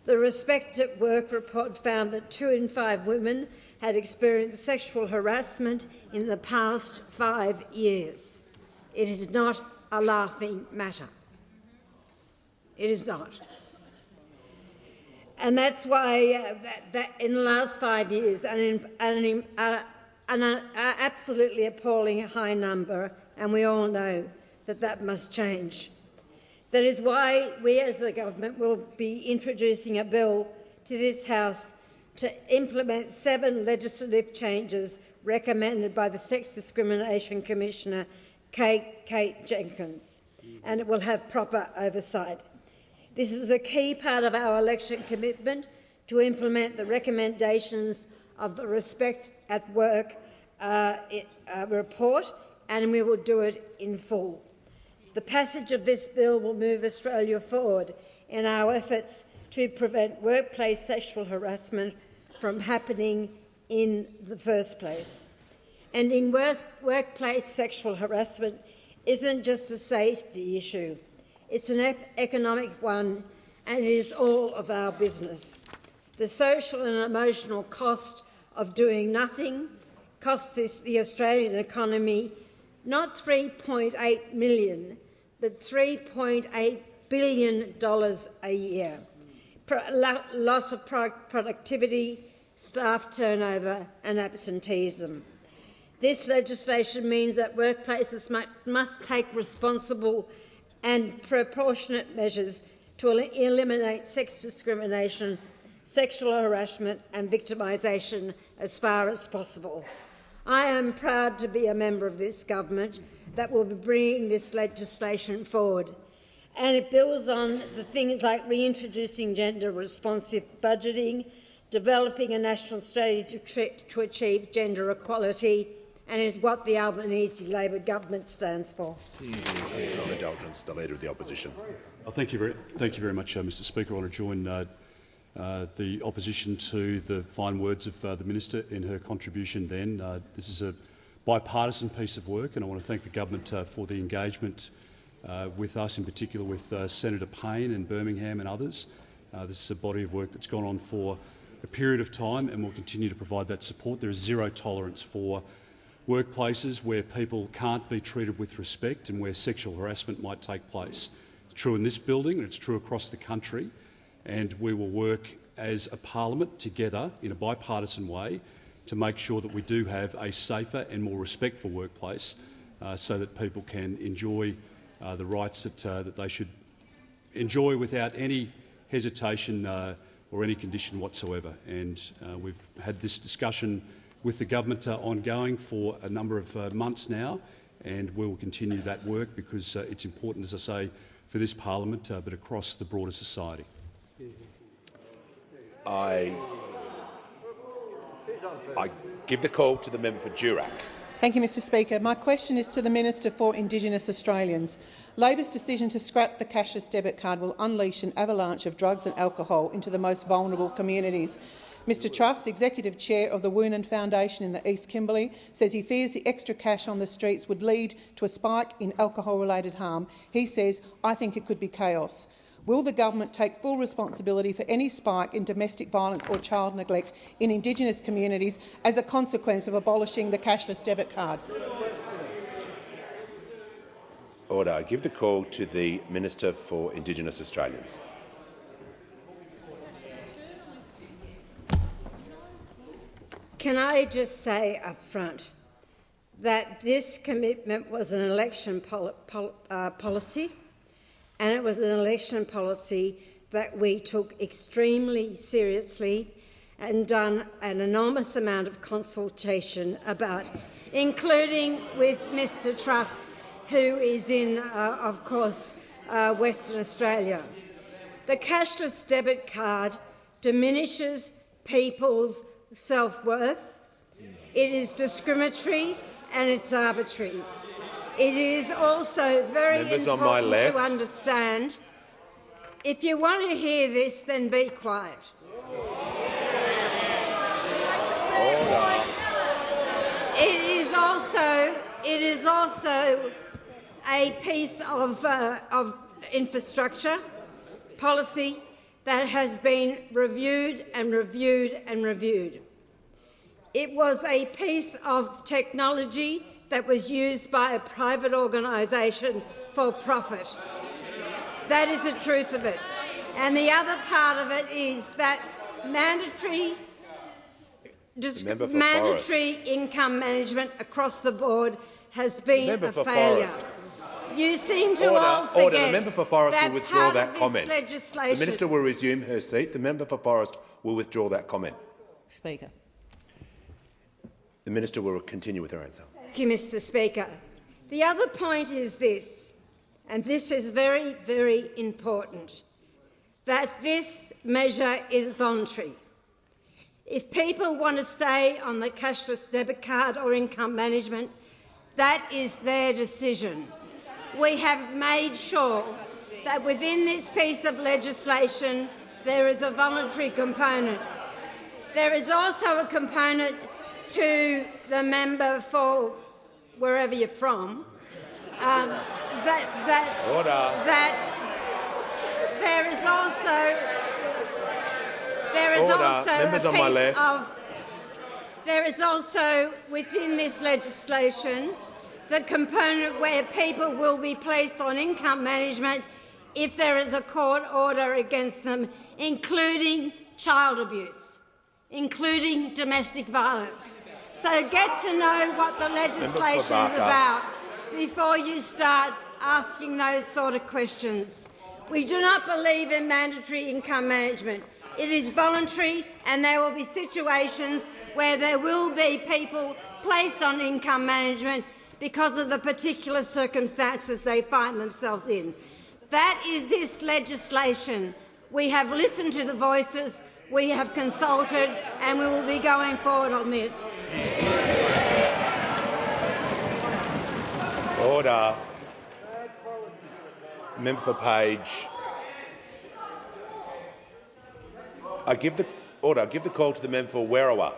The Respect at Work report found that 2 in 5 women had experienced sexual harassment in the past 5 years. It is not a laughing matter. It is not. And that's why that in the last 5 years, an absolutely appalling high number, and we all know that that must change. That is why we as a government will be introducing a bill to this House to implement 7 legislative changes recommended by the Sex Discrimination Commissioner, Kate Jenkins, and it will have proper oversight. This is a key part of our election commitment to implement the recommendations of the Respect at Work report, and we will do it in full. The passage of this bill will move Australia forward in our efforts to prevent workplace sexual harassment from happening in the first place. Ending workplace sexual harassment isn't just a safety issue. It's an economic one, and it is all of our business. The social and emotional cost of doing nothing costs the Australian economy not $3.8 million, but $3.8 billion a year. Loss of productivity, staff turnover and absenteeism. This legislation means that workplaces must take responsible and proportionate measures to eliminate sex discrimination, sexual harassment and victimisation as far as possible. I am proud to be a member of this government that will be bringing this legislation forward, and it builds on the things like reintroducing gender-responsive budgeting, developing a national strategy to achieve gender equality, and is what the Albanese Labor government stands for. Indulgence, the Leader of the Opposition. Thank you very much, Mr Speaker. I want to join the opposition to the fine words of the minister in her contribution then. This is a bipartisan piece of work, and I want to thank the government for the engagement with us, in particular with Senator Payne in Birmingham and others. This is a body of work that's gone on for a period of time and will continue to provide that support. There is zero tolerance for workplaces where people can't be treated with respect and where sexual harassment might take place. It's true in this building and it's true across the country, and we will work as a parliament together in a bipartisan way to make sure that we do have a safer and more respectful workplace so that people can enjoy the rights that they should enjoy without any hesitation or any condition whatsoever. And we've had this discussion with the government ongoing for a number of months now, and we will continue that work because it's important, as I say, for this parliament but across the broader society. I give the call to the member for Durack. Thank you, Mr Speaker. My question is to the Minister for Indigenous Australians. Labor's decision to scrap the cashless debit card will unleash an avalanche of drugs and alcohol into the most vulnerable communities. Mr Truss, Executive Chair of the Woonan Foundation in the East Kimberley, says he fears the extra cash on the streets would lead to a spike in alcohol-related harm. He says, "I think it could be chaos." Will the government take full responsibility for any spike in domestic violence or child neglect in Indigenous communities as a consequence of abolishing the cashless debit card? Order. I give the call to the Minister for Indigenous Australians. Can I just say up front that this commitment was an election policy, and it was an election policy that we took extremely seriously and done an enormous amount of consultation about, including with Mr Truss, who is in, of course, Western Australia. The cashless debit card diminishes people's self-worth. It is discriminatory and it's arbitrary. It is also very important to understand. If you want to hear this, then be quiet. It is also a piece of infrastructure policy that has been reviewed and reviewed and reviewed. It was a piece of technology that was used by a private organisation for profit. That is the truth of it. And the other part of it is that mandatory income management across the board has been a failure. You seem to all forget the member for Forest will withdraw that comment. The minister will resume her seat. The member for Forest will withdraw that comment. Speaker. The minister will continue with her answer. Thank you, Mr Speaker. The other point is this, and this is very, very important, that this measure is voluntary. If people want to stay on the cashless debit card or income management, that is their decision. We have made sure that within this piece of legislation there is a voluntary component. There is also a component to the member for wherever you're from, that there is also there is also within this legislation the component where people will be placed on income management if there is a court order against them, including child abuse, including domestic violence. So get to know what the legislation is about before you start asking those sort of questions. We do not believe in mandatory income management. It is voluntary, and there will be situations where there will be people placed on income management because of the particular circumstances they find themselves in. That is this legislation. We have listened to the voices, we have consulted, and we will be going forward on this. Order. Member for Page. I give the call to the member for Werriwa.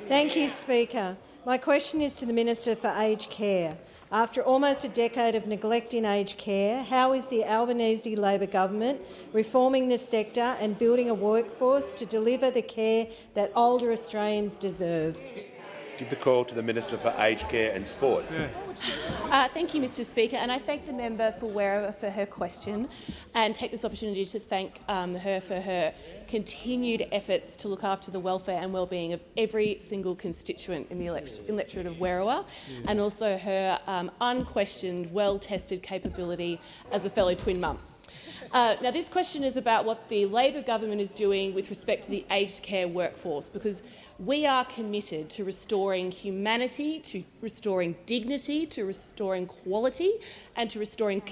Thank you, Speaker. My question is to the Minister for Aged Care. After almost a decade of neglect in aged care, how is the Albanese Labor government reforming this sector and building a workforce to deliver the care that older Australians deserve? Give the call to the Minister for Aged Care and Sport. Thank you, Mr Speaker, and I thank the member for Werriwa for her question and take this opportunity to thank her for her continued efforts to look after the welfare and well-being of every single constituent in the electorate of Werriwa, and also her unquestioned, well-tested capability as a fellow twin mum. Now, this question is about what the Labor government is doing with respect to the aged care workforce, because we are committed to restoring humanity, to restoring dignity, to restoring quality and to restoring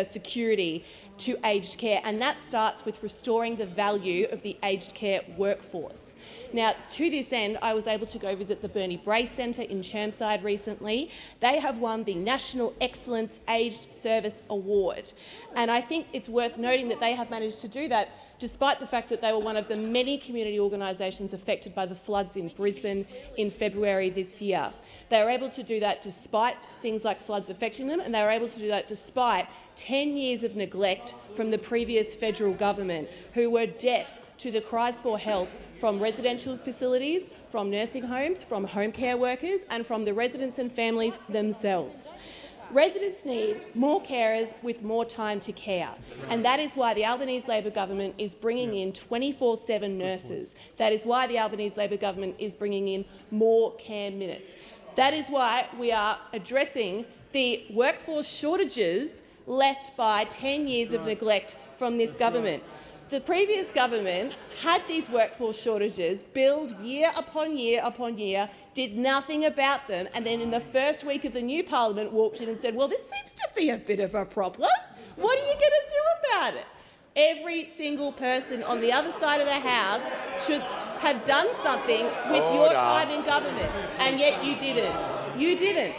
security to aged care, and that starts with restoring the value of the aged care workforce. Now, to this end, I was able to go visit the Bernie Bray Centre in Chermside recently. They have won the National Excellence Aged Service Award, and I think it's worth noting that they have managed to do that despite the fact that they were one of the many community organisations affected by the floods in Brisbane in February this year. They were able to do that despite things like floods affecting them, and they were able to do that despite 10 years of neglect from the previous federal government, who were deaf to the cries for help from residential facilities, from nursing homes, from home care workers and from the residents and families themselves. Residents need more carers with more time to care, and that is why the Albanese Labor government is bringing in 24/7 nurses. That is why the Albanese Labor government is bringing in more care minutes. That is why we are addressing the workforce shortages left by 10 years of neglect from this government. The previous government had these workforce shortages, billed year upon year upon year, did nothing about them, and then in the first week of the new parliament walked in and said, well, this seems to be a bit of a problem. What are you going to do about it? Every single person on the other side of the House should have done something with your time in government, and yet you didn't. You didn't.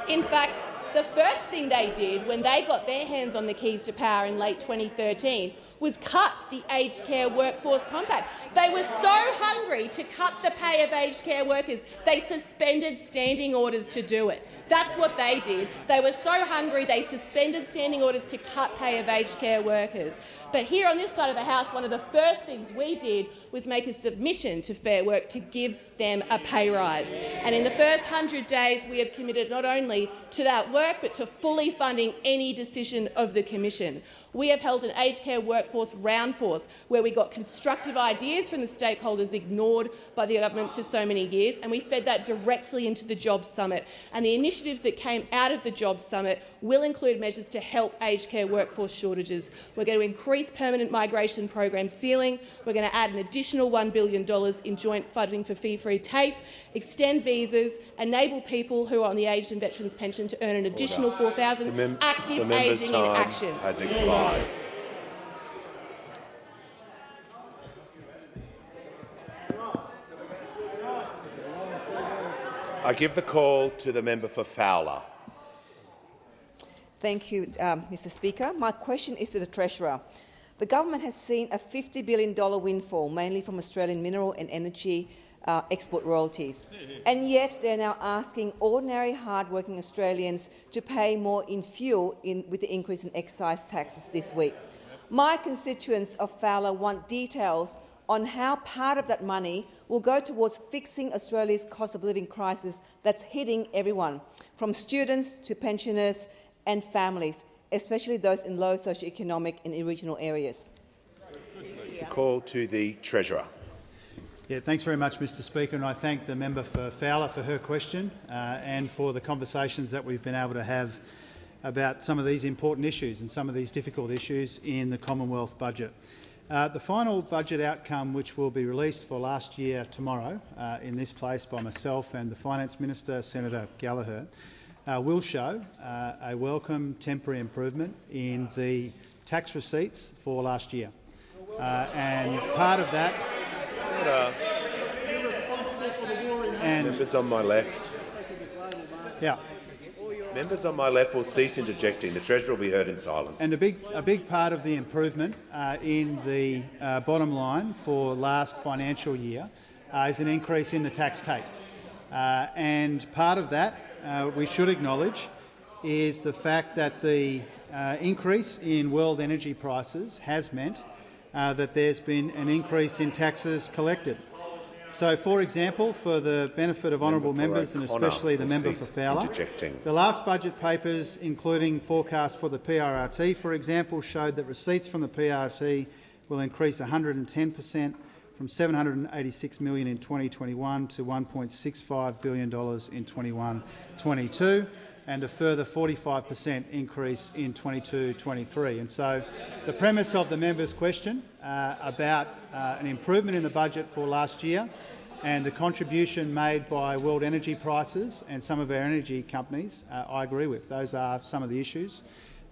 In fact, the first thing they did when they got their hands on the keys to power in late 2013 was cut the Aged Care Workforce Compact. They were so hungry to cut the pay of aged care workers, they suspended standing orders to do it. That's what they did. They were so hungry they suspended standing orders to cut pay of aged care workers. But here on this side of the House, one of the first things we did was make a submission to Fair Work to give them a pay rise. And in the first 100 days, we have committed not only to that work but to fully funding any decision of the Commission. We have held an aged care workforce round force where we got constructive ideas from the stakeholders ignored by the government for so many years, and we fed that directly into the Jobs Summit. And the initiatives that came out of the Jobs Summit will include measures to help aged care workforce shortages. We're going to increase permanent migration program ceiling. We're going to add an additional $1 billion in joint funding for fee-free TAFE, extend visas, enable people who are on the aged and veterans pension to earn an additional $4,000. Active ageing in action. Has expired. I give the call to the member for Fowler. Thank you, Mr Speaker. My question is to the Treasurer. The government has seen a $50 billion windfall, mainly from Australian mineral and energy export royalties, and yet they are now asking ordinary, hard-working Australians to pay more in fuel with the increase in excise taxes this week. My constituents of Fowler want details on how part of that money will go towards fixing Australia's cost of living crisis that's hitting everyone, from students to pensioners and families, especially those in low socioeconomic and regional areas. The call to the Treasurer. Yeah, thanks very much, Mr Speaker, and I thank the member for Fowler for her question and for the conversations that we've been able to have about some of these important issues and some of these difficult issues in the Commonwealth budget. The final budget outcome, which will be released for last year tomorrow in this place by myself and the Finance Minister, Senator Gallagher, will show a welcome temporary improvement in the tax receipts for last year. And part of that... And members on my left. Yeah. Members on my left will cease interjecting. The Treasurer will be heard in silence. And a big part of the improvement in the bottom line for last financial year is an increase in the tax take. And part of that, we should acknowledge, is the fact that the increase in world energy prices has meant that there's been an increase in taxes collected. So, for example, for the benefit of honourable members and especially the member for Fowler, the last budget papers, including forecasts for the PRRT, for example, showed that receipts from the PRRT will increase 110% from $786 million in 2021 to $1.65 billion in 21-22, and a further 45% increase in 22-23. And so the premise of the member's question about an improvement in the budget for last year and the contribution made by world energy prices and some of our energy companies, I agree with. Those are some of the issues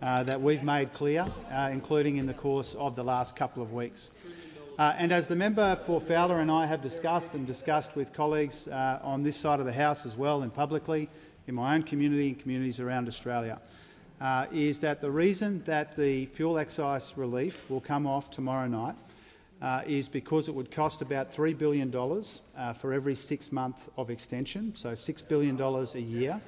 that we've made clear, including in the course of the last couple of weeks. And as the member for Fowler and I have discussed with colleagues on this side of the House as well and publicly, in my own community and communities around Australia, is that the reason that the fuel excise relief will come off tomorrow night is because it would cost about $3 billion for every 6 months of extension, so $6 billion a year,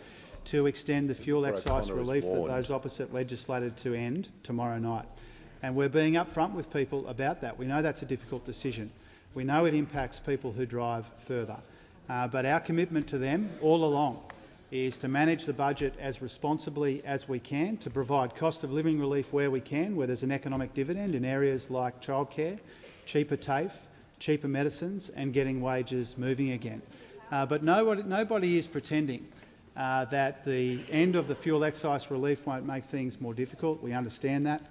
to extend the fuel excise relief that those opposite legislated to end tomorrow night. And we're being upfront with people about that. We know that's a difficult decision. We know it impacts people who drive further. But our commitment to them all along is to manage the budget as responsibly as we can, to provide cost of living relief where we can, where there's an economic dividend in areas like childcare, cheaper TAFE, cheaper medicines and getting wages moving again. But nobody is pretending that the end of the fuel excise relief won't make things more difficult. We understand that.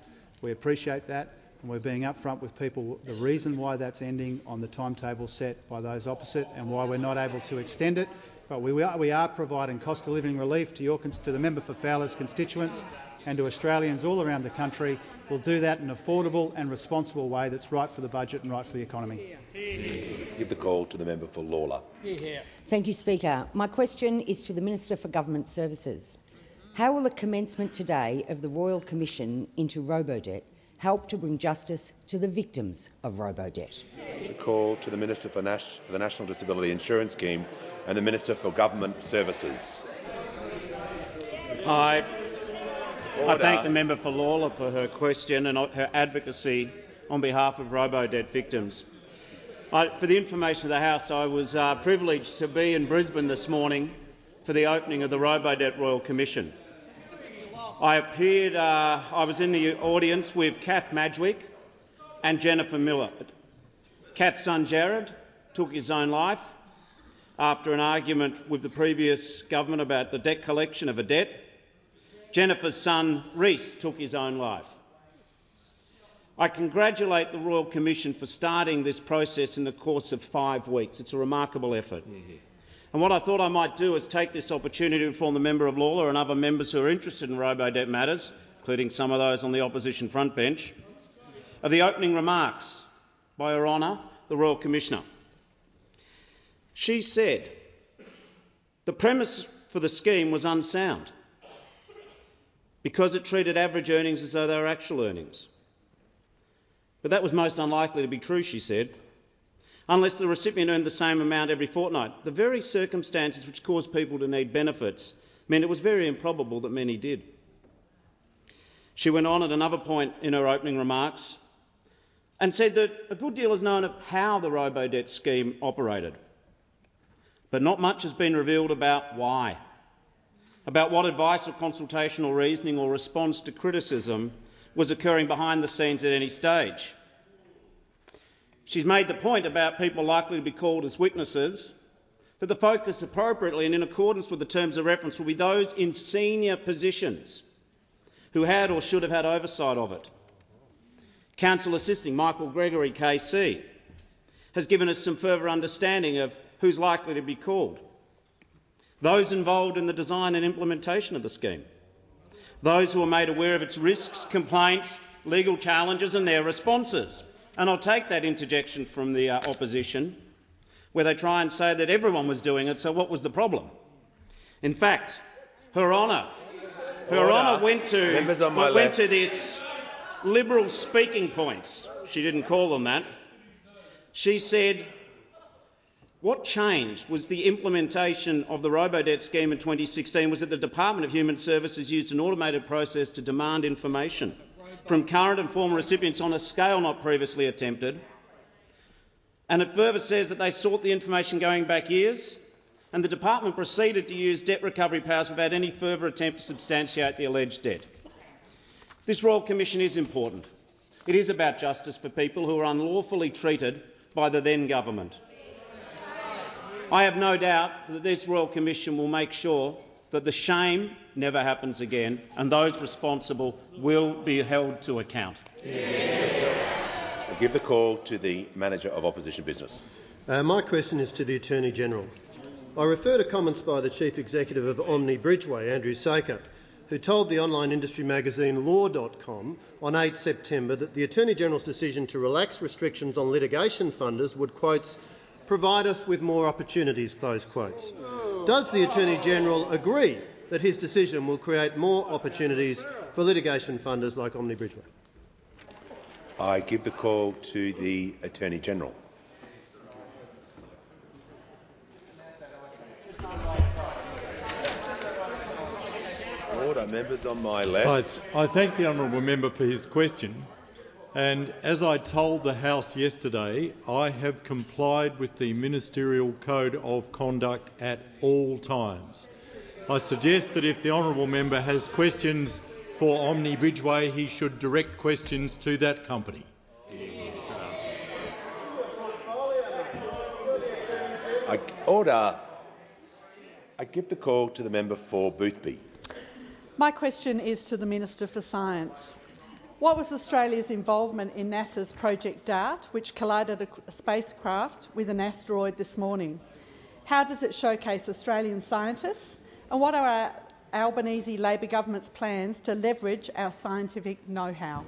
We appreciate that. And we're being upfront with people the reason why that's ending on the timetable set by those opposite and why we're not able to extend it. But we are providing cost of living relief to the member for Fowler's constituents and to Australians all around the country. We'll do that in an affordable and responsible way that's right for the budget and right for the economy. Give the call to the member for Lawler. Thank you, Speaker. My question is to the Minister for Government Services. How will the commencement today of the Royal Commission into Robodebt help to bring justice to the victims of Robodebt? The call to the Minister for the National Disability Insurance Scheme and the Minister for Government Services. I thank the member for Lawler for her question and her advocacy on behalf of Robodebt victims. For the information of the House, I was privileged to be in Brisbane this morning for the opening of the Robodebt Royal Commission. I was in the audience with Kath Madgwick and Jennifer Miller. Kath's son Jared took his own life after an argument with the previous government about the debt collection of a debt. Jennifer's son Reece took his own life. I congratulate the Royal Commission for starting this process in the course of 5 weeks. It's a remarkable effort. And what I thought I might do is take this opportunity to inform the member of Lawler and other members who are interested in Robodebt matters, including some of those on the opposition front bench, of the opening remarks by Her Honour, the Royal Commissioner. She said the premise for the scheme was unsound because it treated average earnings as though they were actual earnings. But that was most unlikely to be true, she said, unless the recipient earned the same amount every fortnight. The very circumstances which caused people to need benefits meant it was very improbable that many did. She went on at another point in her opening remarks and said that a good deal is known of how the Robodebt scheme operated, but not much has been revealed about why, about what advice or consultation or reasoning or response to criticism was occurring behind the scenes at any stage. She's made the point about people likely to be called as witnesses, but the focus appropriately and in accordance with the terms of reference will be those in senior positions who had or should have had oversight of it. Counsel Assisting Michael Gregory KC has given us some further understanding of who's likely to be called. Those involved in the design and implementation of the scheme. Those who are made aware of its risks, complaints, legal challenges and their responses. And I'll take that interjection from the opposition, where they try and say that everyone was doing it, so what was the problem? In fact, Her Honour Her Honour went to Members on my left. this Liberal speaking points. She didn't call them that. She said, what changed was the implementation of the Robodebt scheme in 2016 was that the Department of Human Services used an automated process to demand information from current and former recipients on a scale not previously attempted. And it further says that they sought the information going back years, and the department proceeded to use debt recovery powers without any further attempt to substantiate the alleged debt. This Royal Commission is important. It is about justice for people who are unlawfully treated by the then government. I have no doubt that this Royal Commission will make sure that the shame never happens again and those responsible will be held to account. I give the call to the Manager of Opposition Business. My question is to the Attorney-General. I refer to comments by the Chief Executive of Omni Bridgeway, Andrew Saker, who told the online industry magazine Law.com on 8 September that the Attorney-General's decision to relax restrictions on litigation funders would, quotes, provide us with more opportunities, close quotes. Does the Attorney-General agree that his decision will create more opportunities for litigation funders like Omni Bridgeway? I give the call to the Attorney-General. Order, members on my left. I thank the honourable member for his question. And as I told the House yesterday, I have complied with the Ministerial Code of Conduct at all times. I suggest that if the honourable member has questions for Omni Bridgeway, he should direct questions to that company. Order. I give the call to the member for Boothby. My question is to the Minister for Science. What was Australia's involvement in NASA's Project DART, which collided a spacecraft with an asteroid this morning? How does it showcase Australian scientists? And what are our Albanese Labor government's plans to leverage our scientific know-how?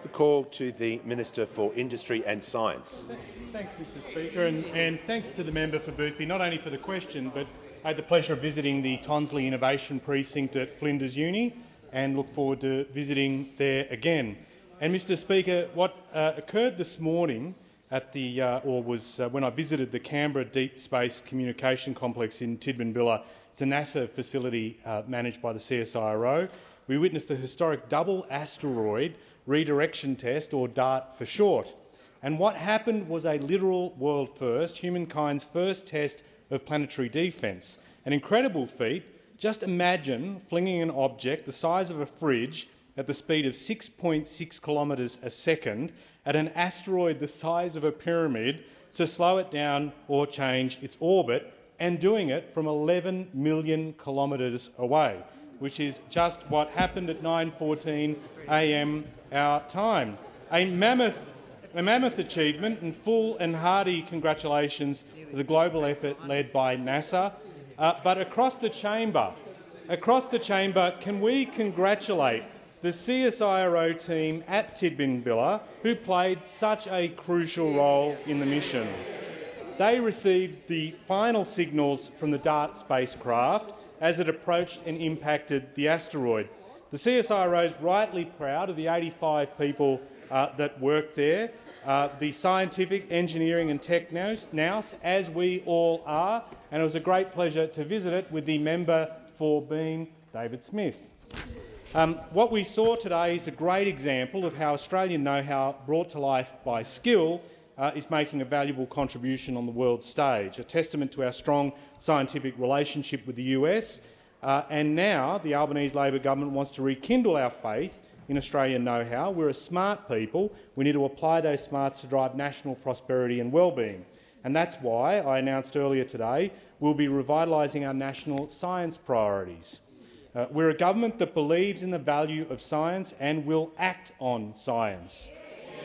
The call to the Minister for Industry and Science. Thanks, Mr Speaker, and thanks to the member for Boothby, not only for the question, but I had the pleasure of visiting the Tonsley Innovation Precinct at Flinders Uni and look forward to visiting there again. And, Mr Speaker, what occurred this morning at the, when I visited the Canberra Deep Space Communication Complex in Tidbinbilla. It's a NASA facility managed by the CSIRO. We witnessed the historic double asteroid redirection test, or DART for short. And what happened was a literal world first, humankind's first test of planetary defence. An incredible feat. Just imagine flinging an object the size of a fridge at the speed of 6.6 kilometres a second at an asteroid the size of a pyramid to slow it down or change its orbit, and doing it from 11 million kilometres away, which is just what happened at 9:14 a.m. our time. A mammoth achievement, and full and hearty congratulations for the global effort led by NASA. But across the chamber, can we congratulate the CSIRO team at Tidbinbilla, who played such a crucial role in the mission? They received the final signals from the DART spacecraft as it approached and impacted the asteroid. The CSIRO is rightly proud of the 85 people that work there, the scientific, engineering and tech nous, as we all are, and it was a great pleasure to visit it with the member for Bean, David Smith. What we saw today is a great example of how Australian know-how brought to life by skill is making a valuable contribution on the world stage, a testament to our strong scientific relationship with the US. And now the Albanese Labor government wants to rekindle our faith in Australian know-how. We're a smart people. We need to apply those smarts to drive national prosperity and well-being. And that's why I announced earlier today we'll be revitalising our national science priorities. We're a government that believes in the value of science and will act on science.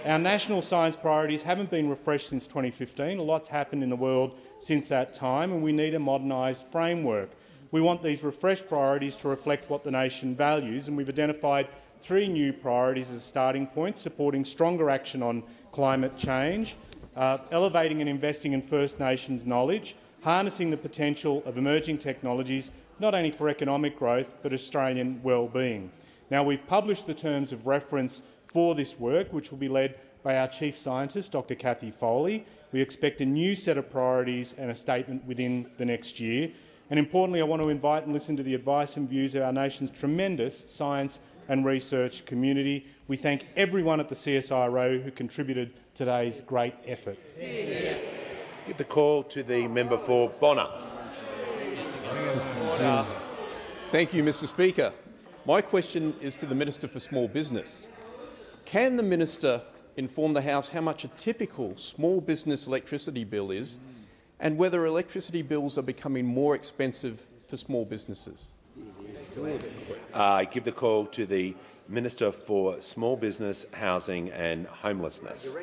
Our national science priorities haven't been refreshed since 2015. A lot's happened in the world since that time, and we need a modernised framework. We want these refreshed priorities to reflect what the nation values, and we've identified 3 new priorities as a starting point: supporting stronger action on climate change, elevating and investing in First Nations knowledge, harnessing the potential of emerging technologies not only for economic growth but Australian well-being. Now, we've published the terms of reference for this work, which will be led by our Chief Scientist, Dr Cathy Foley. We expect a new set of priorities and a statement within the next year. And importantly, I want to invite and listen to the advice and views of our nation's tremendous science and research community. We thank everyone at the CSIRO who contributed to today's great effort. Give the call to the member for Bonner. Thank you, Mr Speaker. My question is to the Minister for Small Business. Can the minister inform the House how much a typical small business electricity bill is and whether electricity bills are becoming more expensive for small businesses? I give the call to the Minister for Small Business, Housing and Homelessness.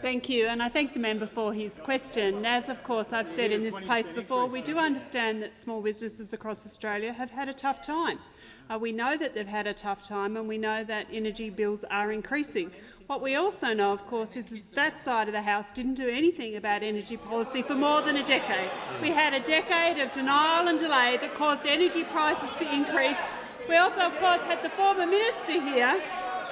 Thank you, and I thank the member for his question. As, of course, I've said in this place before, we do understand that small businesses across Australia have had a tough time. We know that they've had a tough time, and we know that energy bills are increasing. What we also know, of course, is that side of the House didn't do anything about energy policy for more than a decade. We had a decade of denial and delay that caused energy prices to increase. We also, of course, had the former minister here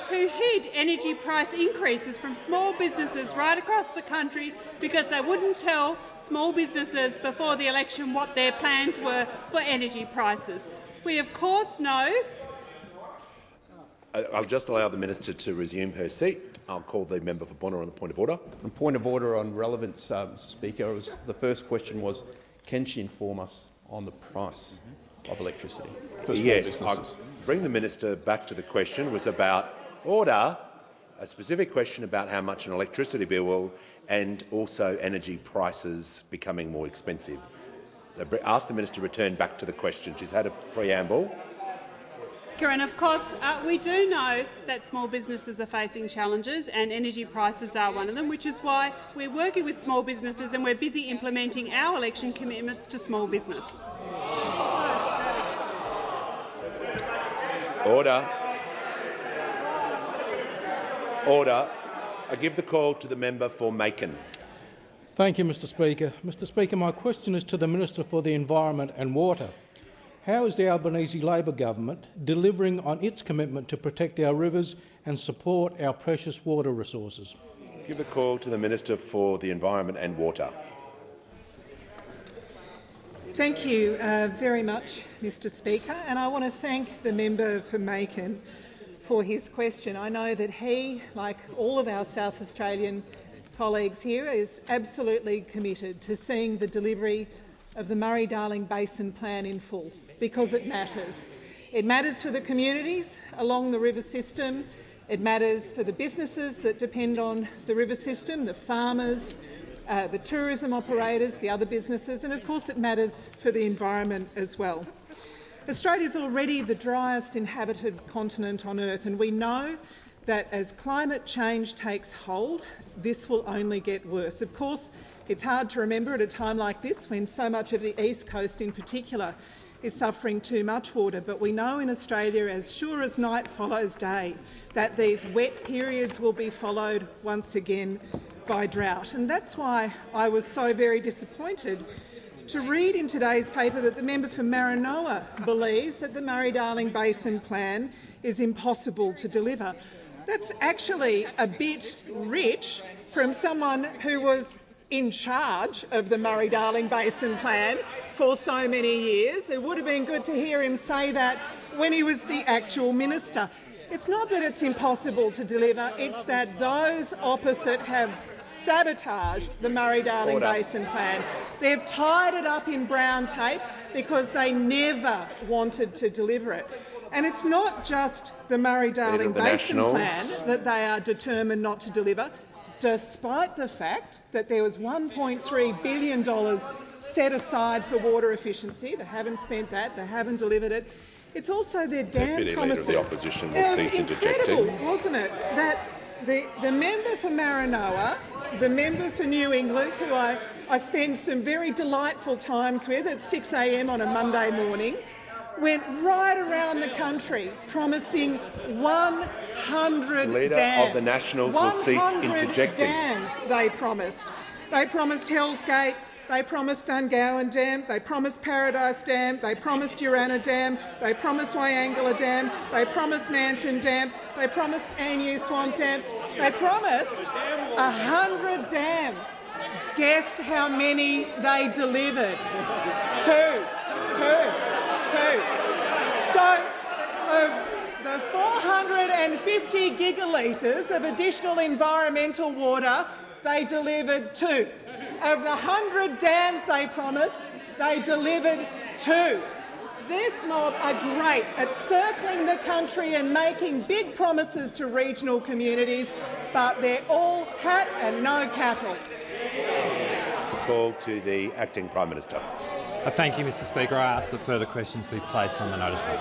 who hid energy price increases from small businesses right across the country because they wouldn't tell small businesses before the election what their plans were for energy prices. We, of course, know— I'll just allow the minister to resume her seat. I'll call the member for Bonner on a point of order. A point of order on relevance, Mr Speaker. The first question was, can she inform us on the price of electricity for small businesses? I'll bring the minister back to the question. It was about order, a specific question about how much an electricity bill will, and also energy prices becoming more expensive. So ask the minister to return back to the question. She's had a preamble. And of course, we do know that small businesses are facing challenges and energy prices are one of them, which is why we're working with small businesses and we're busy implementing our election commitments to small business. Order. Order. I give the call to the member for Macon. Thank you, Mr Speaker. Mr Speaker, my question is to the Minister for the Environment and Water. How is the Albanese Labor government delivering on its commitment to protect our rivers and support our precious water resources? Give the call to the Minister for the Environment and Water. Thank you very much, Mr Speaker, and I want to thank the member for Macon for his question. I know that he, like all of our South Australian colleagues here, is absolutely committed to seeing the delivery of the Murray-Darling Basin Plan in full, because it matters. It matters for the communities along the river system. It matters for the businesses that depend on the river system, the farmers, the tourism operators, the other businesses, and of course it matters for the environment as well. Australia is already the driest inhabited continent on Earth, and we know that as climate change takes hold, this will only get worse. Of course, it's hard to remember at a time like this when so much of the East Coast in particular is suffering too much water, but we know in Australia, as sure as night follows day, that these wet periods will be followed once again by drought. And that's why I was so very disappointed to read in today's paper that the member for Maranoa believes that the Murray-Darling Basin Plan is impossible to deliver. That's actually a bit rich from someone who was in charge of the Murray-Darling Basin Plan for so many years. It would have been good to hear him say that when he was the actual minister. It's not that it's impossible to deliver, it's that those opposite have sabotaged the Murray-Darling Basin Plan. They've tied it up in brown tape because they never wanted to deliver it. And it's not just the Murray-Darling Basin Plan that they are determined not to deliver, despite the fact that there was $1.3 billion set aside for water efficiency. They haven't spent that, they haven't delivered it. It's also their damn promises. Leader of the opposition will cease interjecting. It was incredible, wasn't it, that the member for Maranoa, the member for New England, who I spend some very delightful times with at 6 a.m. on a Monday morning, went right around the country promising 100 Leader dams. of the Nationals will cease interjecting. Dams they promised. They promised Hells Gate, they promised Dungowan Dam, they promised Paradise Dam, they promised Urana Dam, they promised Wyangala Dam, they promised Manton Dam, they promised Anu Swamp Dam, they promised 100 dams. Guess how many they delivered? Two. So the 450 gigalitres of additional environmental water, they delivered 2. Of the 100 dams they promised, they delivered 2. This mob are great at circling the country and making big promises to regional communities, but they're all hat and no cattle. Call to the Acting Prime Minister. Thank you, Mr Speaker. I ask that further questions be placed on the notice board.